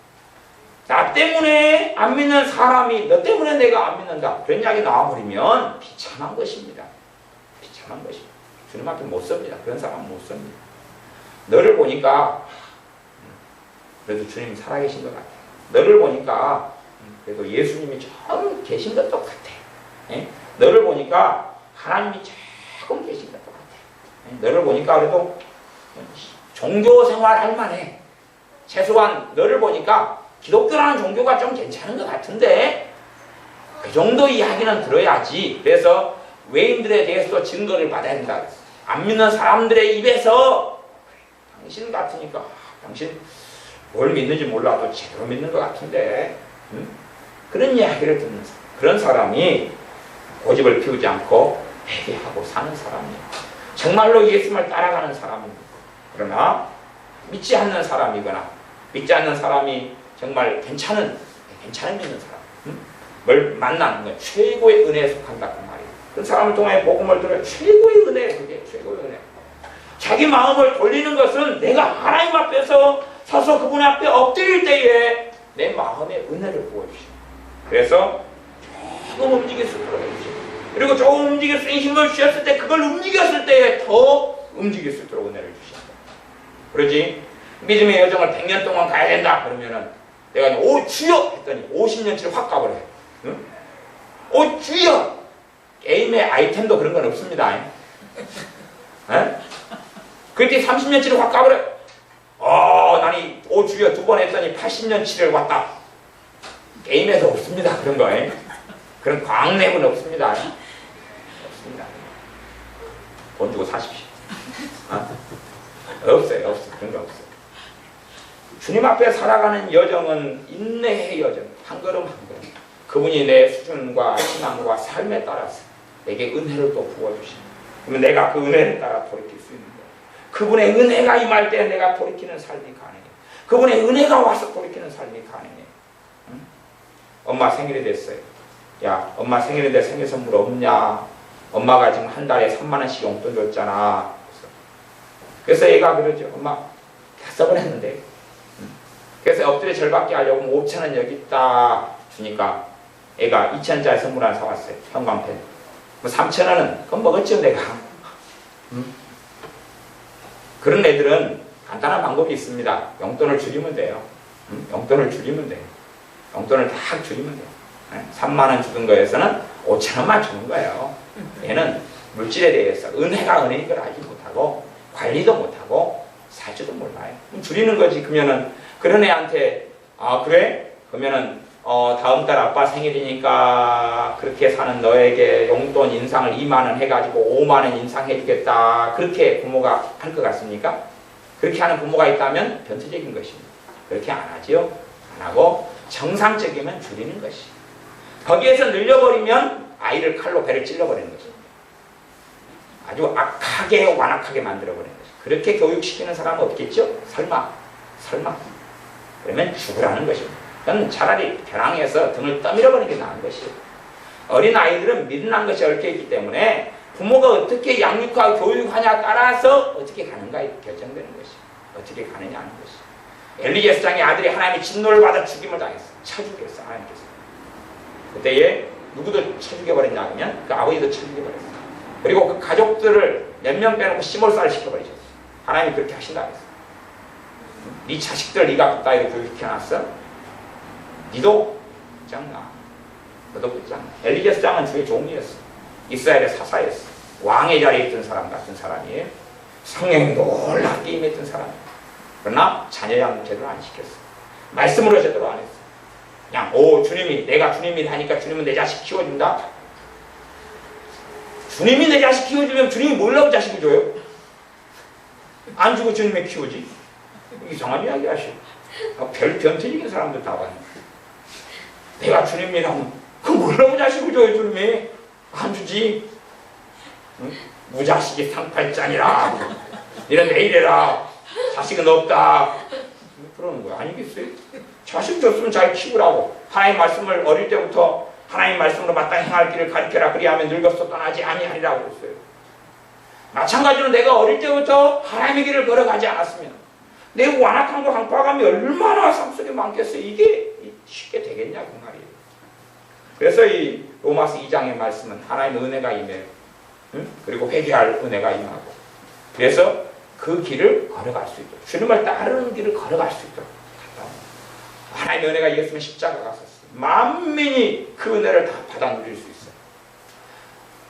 나 때문에 안 믿는 사람이 너 때문에 내가 안 믿는다. 그런 이야기 나와버리면 비참한 것입니다. 비참한 것입니다. 주님 앞에 못 섭니다. 그런 사람은 못 섭니다. 너를 보니까 그래도 주님이 살아계신 것 같아. 너를 보니까 그래도 예수님이 좀 계신 것도 같아. 너를 보니까 하나님이 조금 계신 것도 같아. 너를 보니까 그래도 종교 생활 할 만해. 최소한 너를 보니까 기독교라는 종교가 좀 괜찮은 것 같은데 그 정도 이야기는 들어야지. 그래서 외인들에 대해서도 증거를 받아야 된다. 안 믿는 사람들의 입에서 당신 같으니까 당신 뭘 믿는지 몰라도 제대로 믿는 것 같은데 그런 이야기를 듣는 사람. 그런 사람이 고집을 피우지 않고 회개하고 사는 사람이에요. 정말로 예수님을 따라가는 사람입니다. 그러나 믿지 않는 사람이거나 믿지 않는 사람이 정말 괜찮은 믿는 사람 뭘 만나는 거예요. 최고의 은혜에 속한다 그 말이에요. 그 사람을 통해 복음을 들어요. 최고의 은혜, 그게 최고의 은혜. 자기 마음을 돌리는 것은 내가 하나님 앞에서 서서 그분 앞에 엎드릴 때에 내 마음의 은혜를 부어주시고 그래서 조금 움직일 수 있도록 해주시고 그리고 조금 움직일 수 있는 힘을 주셨을 때 그걸 움직였을 때에 더 움직일 수 있도록 은혜를 주신다. 그러지 믿음의 여정을 100년 동안 가야 된다 그러면은 내가 오 주여 했더니 50년치를 확 가버려요. 응? 오 주여. 게임의 아이템도 그런 건 없습니다. 그때 30년치를 확 가버려요. 나니 오 주여 2번 했더니 80년치를 왔다. 게임에서 없습니다. 그런 거. 그런 광내은 없습니다. 없습니다. 돈 주고 사십시오. 없어요. 그런 거 없어요. 주님 앞에 살아가는 여정은 인내의 여정. 한 걸음 한 걸음. 그분이 내 수준과 신앙과 삶에 따라서 내게 은혜를 또 부어주시고 그러면 내가 그 은혜를 따라 돌이킬 수 있는 거예요. 그분의 은혜가 임할 때 내가 돌이키는 삶이 가능해요. 그분의 은혜가 와서 돌이키는 삶이 가능해요. 응? 엄마 생일이 됐어요. 야, 엄마 생일인데 생일 선물 없냐? 엄마가 지금 한 달에 3만 원씩 용돈 줬잖아. 그래서 얘가 그러죠. 엄마 다 써버렸는데. 그래서 엎드려 절받게 하려고 5,000원 여기 있다 주니까 애가 2,000원짜리 선물 하나 사왔어요. 형광펜. 뭐 3,000원은 그건 먹었죠 내가. 그런 애들은 간단한 방법이 있습니다. 용돈을 줄이면 돼요. 용돈을 줄이면 돼요. 용돈을 딱 줄이면 돼요. 3만 원 주던 거에서는 5,000원만 주는 거예요. 얘는 물질에 대해서 은혜가 은혜인 걸 알지 못하고 관리도 못하고 살지도 몰라요. 줄이는 거지. 그러면은 그런 애한테 아 그래? 그러면은 다음 달 아빠 생일이니까 그렇게 사는 너에게 용돈 인상을 2만 원 해가지고 5만 원 인상해주겠다. 그렇게 부모가 할 것 같습니까? 그렇게 하는 부모가 있다면 변태적인 것입니다. 그렇게 안 하지요. 안 하고 정상적이면 줄이는 것이. 거기에서 늘려버리면 아이를 칼로 배를 찔러버리는 것입니다. 아주 악하게 완악하게 만들어버리는 것입니다. 그렇게 교육시키는 사람은 없겠죠? 설마. 그러면 죽으라는 것입니다. 그건 차라리 벼랑에서 등을 떠밀어버리는 게 나은 것이에요. 어린 아이들은 미련한 것이 얽혀있기 때문에 부모가 어떻게 양육하고 교육하냐에 따라서 어떻게 가는가에 결정되는 것이에요. 어떻게 가느냐 하는 것이에요. 엘리제스장의 아들이 하나님의 진노를 받아 죽임을 당했어요. 쳐 죽였어 하나님께서. 그때에 누구도 쳐 죽여버렸냐 하면 그 아버지도 쳐 죽여버렸어요. 그리고 그 가족들을 몇 명 빼놓고 시몰살을 시켜버리셨어요. 하나님이 그렇게 하신다 그랬어요. 네 자식들 네가 그따위로 교육시켜놨어? 니도 끝장나. 너도 끝장나. 엘리제스장은 주의 종이었어. 이스라엘의 사사였어. 왕의 자리에 있던 사람 같은 사람이에요. 성령이 놀랍게 임했던 사람이에요. 그러나 자녀 양육 제대로 안 시켰어. 말씀으로 제대로 안 했어. 그냥 내가 주님이 하니까 주님은 내 자식 키워준다. 주님이 내 자식 키워주면 주님이 뭘라고 자식을 줘요? 안 주고 주님이 키우지? 이상한 이야기 하시오. 별 변태적인 사람들 다 봤네. 내가 주님이라면 그 뭐라고 자식을 줘요 주님이? 안 주지. 응? 무자식이 상팔자니라. 이런 내 이래라. 자식은 없다. 그러는 거야. 아니겠어요? 자식 줬으면 잘 키우라고. 하나님 말씀을 어릴 때부터 하나님 말씀으로 마땅히 행할 길을 가르쳐라. 그리하면 늙어서 떠나지 아니하리라고 했어요. 마찬가지로 내가 어릴 때부터 하나님의 길을 걸어가지 않았으면 내 완악한 거 강파감이 얼마나 삶속에 많겠어요. 이게 쉽게 되겠냐 그 말이에요. 그래서 이 로마서 2장의 말씀은 하나님의 은혜가 임해요. 응? 그리고 회개할 은혜가 임하고 그래서 그 길을 걸어갈 수 있도록 주님을 따르는 길을 걸어갈 수 있도록 하나님의 은혜가 이겼으면 십자가가 갔었어요. 만민이 그 은혜를 다 받아 누릴 수 있어요.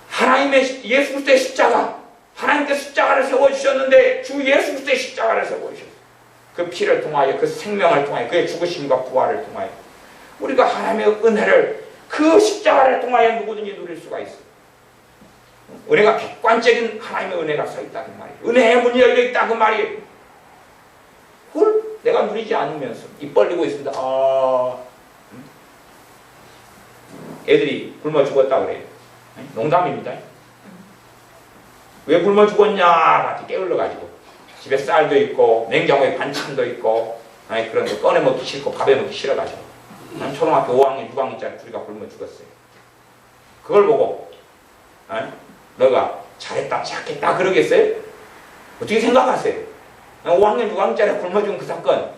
하나님의 예수 그리스도의 십자가 하나님께서 십자가를 세워주셨는데 주 예수 그리스도의 십자가를 세워주셨어요. 그 피를 통하여 그 생명을 통하여 그의 죽으심과 부활을 통하여 우리가 하나님의 은혜를 그 십자가를 통하여 누구든지 누릴 수가 있어요. 은혜가 객관적인 하나님의 은혜가 서 있다 그 말이에요. 은혜의 문이 열려 있다 그 말이에요. 그걸 내가 누리지 않으면서 입 벌리고 있습니다. 애들이 굶어 죽었다 그래요. 농담입니다. 왜 굶어 죽었냐 같이 깨울러가지고 집에 쌀도 있고 냉장고에 반찬도 있고 그런 거 꺼내 먹기 싫고 밥에 먹기 싫어가지고 초등학교 5학년 6학년짜리 둘이가 굶어 죽었어요. 그걸 보고 너가 잘했다 착했다 그러겠어요? 어떻게 생각하세요? 5학년 6학년짜리 굶어 죽은 그 사건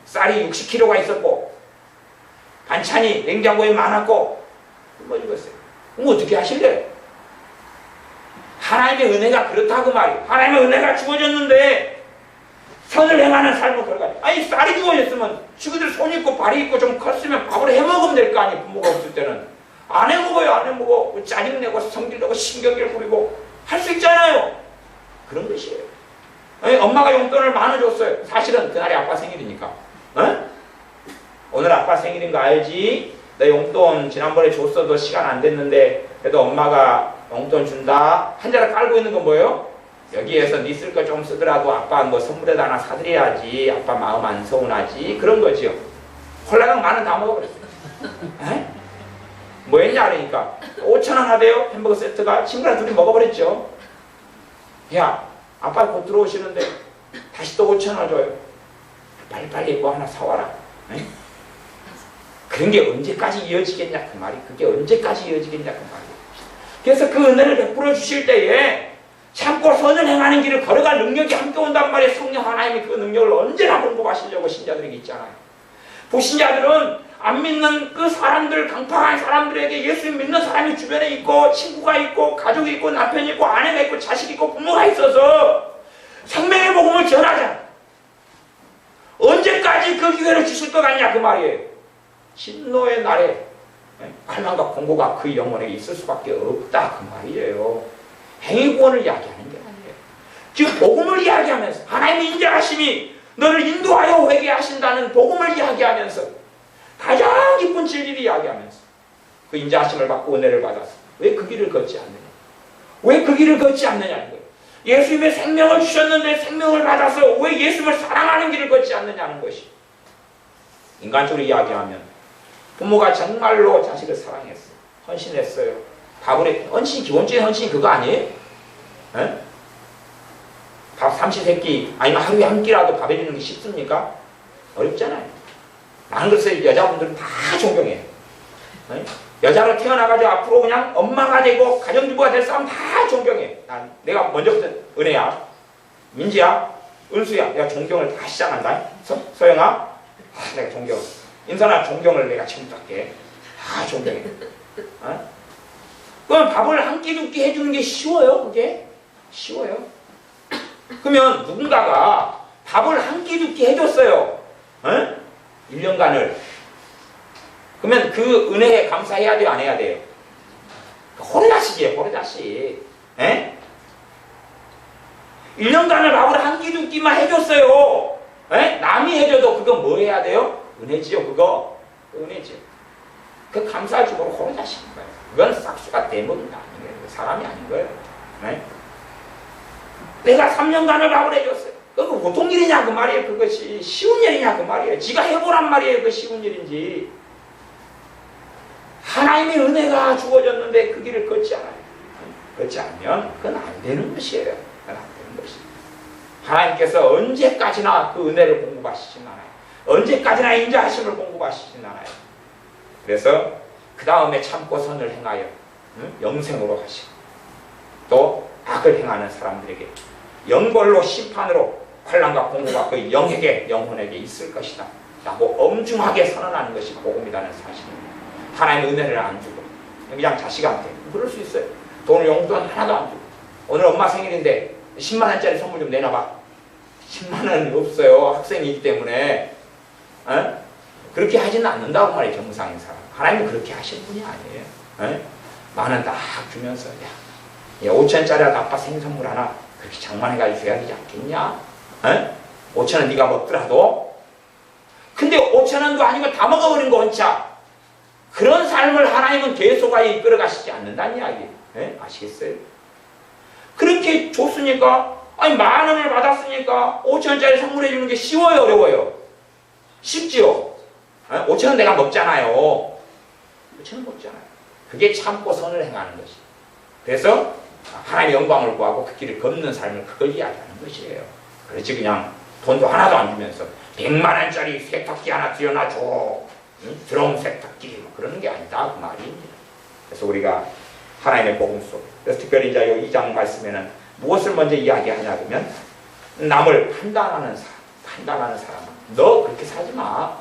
쌀이 60kg가 있었고 반찬이 냉장고에 많았고 굶어 죽었어요. 그럼 어떻게 하실래요? 하나님의 은혜가 그렇다고 말이에요. 하나님의 은혜가 주어졌는데 선을 행하는 삶을 걸어가요. 아니 쌀이 주어졌으면 친구들 손 있고 발이 있고 좀 컸으면 밥을 해먹으면 될 거 아니에요. 부모가 없을 때는. 안 해먹어요. 안 해먹어. 짜증내고 성질내고 신경질 부리고 할 수 있잖아요. 그런 것이에요. 아니, 엄마가 용돈을 많이 줬어요. 사실은 그날이 아빠 생일이니까. 오늘 아빠 생일인 거 알지? 너 용돈 지난번에 줬어도 시간 안 됐는데 그래도 엄마가 용돈 준다. 한자를 깔고 있는 건 뭐예요? 여기에서 네 쓸 거 좀 쓰더라도 아빠 뭐 선물에다 하나 사드려야지. 아빠 마음 안 서운하지. 그런 거지요. 콜라랑 만원 다 먹어버렸어요. 뭐 했냐 그러니까 5,000원 하대요. 햄버거 세트가. 친구랑 둘이 먹어버렸죠. 야 아빠 곧 들어오시는데 다시 또 5,000원 줘요. 빨리빨리 뭐 하나 사와라. 그런 게 언제까지 이어지겠냐 그 말이. 그게 언제까지 이어지겠냐 그 말이. 그래서 그 은혜를 베풀어 주실 때에 참고 선을 행하는 길을 걸어갈 능력이 함께 온단 말이에요. 성령 하나님이 그 능력을 언제나 공급하시려고 신자들에게 있잖아요. 불신자들은 안 믿는 그 사람들, 강팍한 사람들에게 예수 믿는 사람이 주변에 있고 친구가 있고 가족이 있고 남편이 있고 아내가 있고 자식이 있고 부모가 있어서 생명의 복음을 전하자. 언제까지 그 기회를 주실 것 같냐 그 말이에요. 진노의 날에 갈망과 공고가 그 영혼에게 있을 수밖에 없다 그 말이에요. 행위구원을 이야기하는 게 아니에요. 지금 복음을 이야기하면서 하나님의 인자하심이 너를 인도하여 회개하신다는 복음을 이야기하면서 가장 기쁜 진리를 이야기하면서 그 인자하심을 받고 은혜를 받아서 왜 그 길을 걷지 않느냐, 왜 그 길을 걷지 않느냐는 거예요. 예수님의 생명을 주셨는데 생명을 받아서 왜 예수님을 사랑하는 길을 걷지 않느냐는 것이. 인간적으로 이야기하면 부모가 정말로 자식을 사랑했어요. 헌신했어요. 밥을 해. 헌신, 기본적인 헌신이 그거 아니에요? 에? 밥 삼시세끼 아니면 하루에 한 끼라도 밥 해주는 게 쉽습니까? 어렵잖아요. 많은 것을 여자분들은 다 존경해요. 에? 여자로 태어나가지고 앞으로 그냥 엄마가 되고 가정주부가 될 사람 다 존경해. 내가 먼저부터 은혜야, 민지야, 은수야, 내가 존경을 다 시작한다. 서영아, 내가 존경. 인선아, 존경을 내가 지금부터 할게. 다 존경해. 어? 그럼 밥을 한 끼 두 끼 해주는 게 쉬워요? 그게? 쉬워요. 그러면 누군가가 밥을 한 끼 두 끼 해줬어요. 어? 1년간을. 그러면 그 은혜에 감사해야 돼요? 안 해야 돼요? 호르자식이에요, 호르자식. 에? 1년간을 밥을 한 끼 두 끼만 해줬어요. 에? 남이 해줘도 그거 뭐 해야 돼요? 은혜지요, 그거. 은혜지요. 그 감사주고 호르자식인 거예요. 그건 싹수가 대목이 아닌 거예요. 사람이 아닌 거예요. 에? 내가 3년간을 밥을 해줬어요. 그거 보통 일이냐 그 말이에요. 그것이 쉬운 일이냐 그 말이에요. 지가 해보란 말이에요. 그 쉬운 일인지. 하나님의 은혜가 주어졌는데 그 길을 걷지 않아요. 걷지 않으면 그건 안 되는 것이에요. 그건 안 되는 것이에요. 하나님께서 언제까지나 그 은혜를 공급하시진 않아요. 언제까지나 인자하심을 공급하시진 않아요. 그래서 그 다음에 참고 선을 행하여 영생으로 하시고 또 악을 행하는 사람들에게 영벌로 심판으로 환난과 공고가 그 영혼에게 있을 것이다 라고 엄중하게 선언하는 것이 복음이라는 사실입니다. 하나님의 은혜를 안 주고 그냥 자식한테 그럴 수 있어요. 돈을 용돈 하나도 안 주고 오늘 엄마 생일인데 10만원짜리 선물 좀 내놔봐. 10만원이 없어요. 학생이기 때문에. 에? 그렇게 하지는 않는다고 말이에요. 정상인 사람. 하나님은 그렇게 하시는 분이 아니에요. 에? 만원 딱 주면서 야 5천원짜리 아빠 생일 선물 하나 그렇게 장만해가지고 줘야 되지 않겠냐? 에? 5천원 네가 먹더라도. 근데 5천원도 아니고 다 먹어버린 거 혼자. 그런 삶을 하나님은 계속하여 이끌어 가시지 않는다는 이야기. 에? 아시겠어요? 그렇게 줬으니까 아니 만원을 받았으니까 5천원짜리 선물해 주는 게 쉬워요, 어려워요? 쉽지요? 5천원 내가 먹잖아요. 5천원 먹잖아요. 그게 참고 선을 행하는 것이. 그래서 하나님의 영광을 구하고 그 길을 걷는 삶을 그걸 이야기하는 것이에요. 그렇지 그냥 돈도 하나도 안 주면서 100만원짜리 세탁기 하나 들여놔줘. 드럼 세탁기 뭐 그러는 게 아니다 그 말입니다. 그래서 우리가 하나님의 복음 속 그래서 특별히 이제 이 2장 말씀에는 무엇을 먼저 이야기하냐 그러면 남을 판단하는 사람 너 그렇게 살지 마.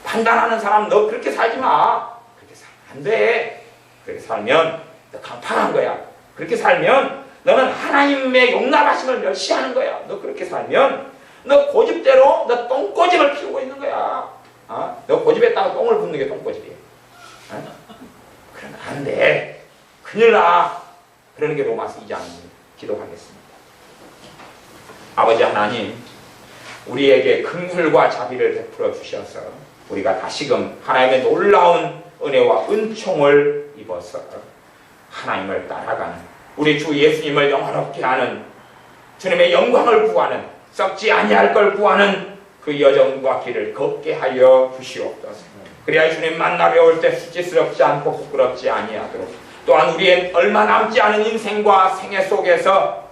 판단하는 사람 너 그렇게 살지 마. 그렇게 살면 안 돼. 그렇게 살면 너 강팍한 거야. 그렇게 살면 너는 하나님의 용납하심을 멸시하는 거야. 너 그렇게 살면 너 고집대로 너 똥꼬집을 피우고 있는 거야. 너 고집에다가 똥을 붓는 게 똥꼬집이에요. 그러면 안 돼. 큰일 나. 그러는 게 로마서 2장 기도하겠습니다. 아버지 하나님, 우리에게 긍휼과 자비를 베풀어 주셔서 우리가 다시금 하나님의 놀라운 은혜와 은총을 입어서 하나님을 따라가는 우리 주 예수님을 영화롭게 하는 주님의 영광을 구하는 썩지 아니할 걸 구하는 그 여정과 길을 걷게 하여 주시옵소서. 그래야 주님 만나 뵈올 때 수치스럽지 않고 부끄럽지 아니하도록 또한 우리의 얼마 남지 않은 인생과 생애 속에서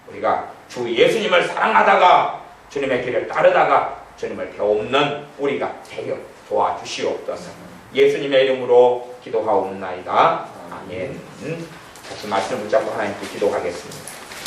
우리가 주 예수님을 사랑하다가 주님의 길을 따르다가 주님을 배우는 우리가 되려 도와주시옵소서. 예수님의 이름으로 기도하옵나이다. 아멘. 다시 말씀을 붙잡고 하나님께 기도하겠습니다.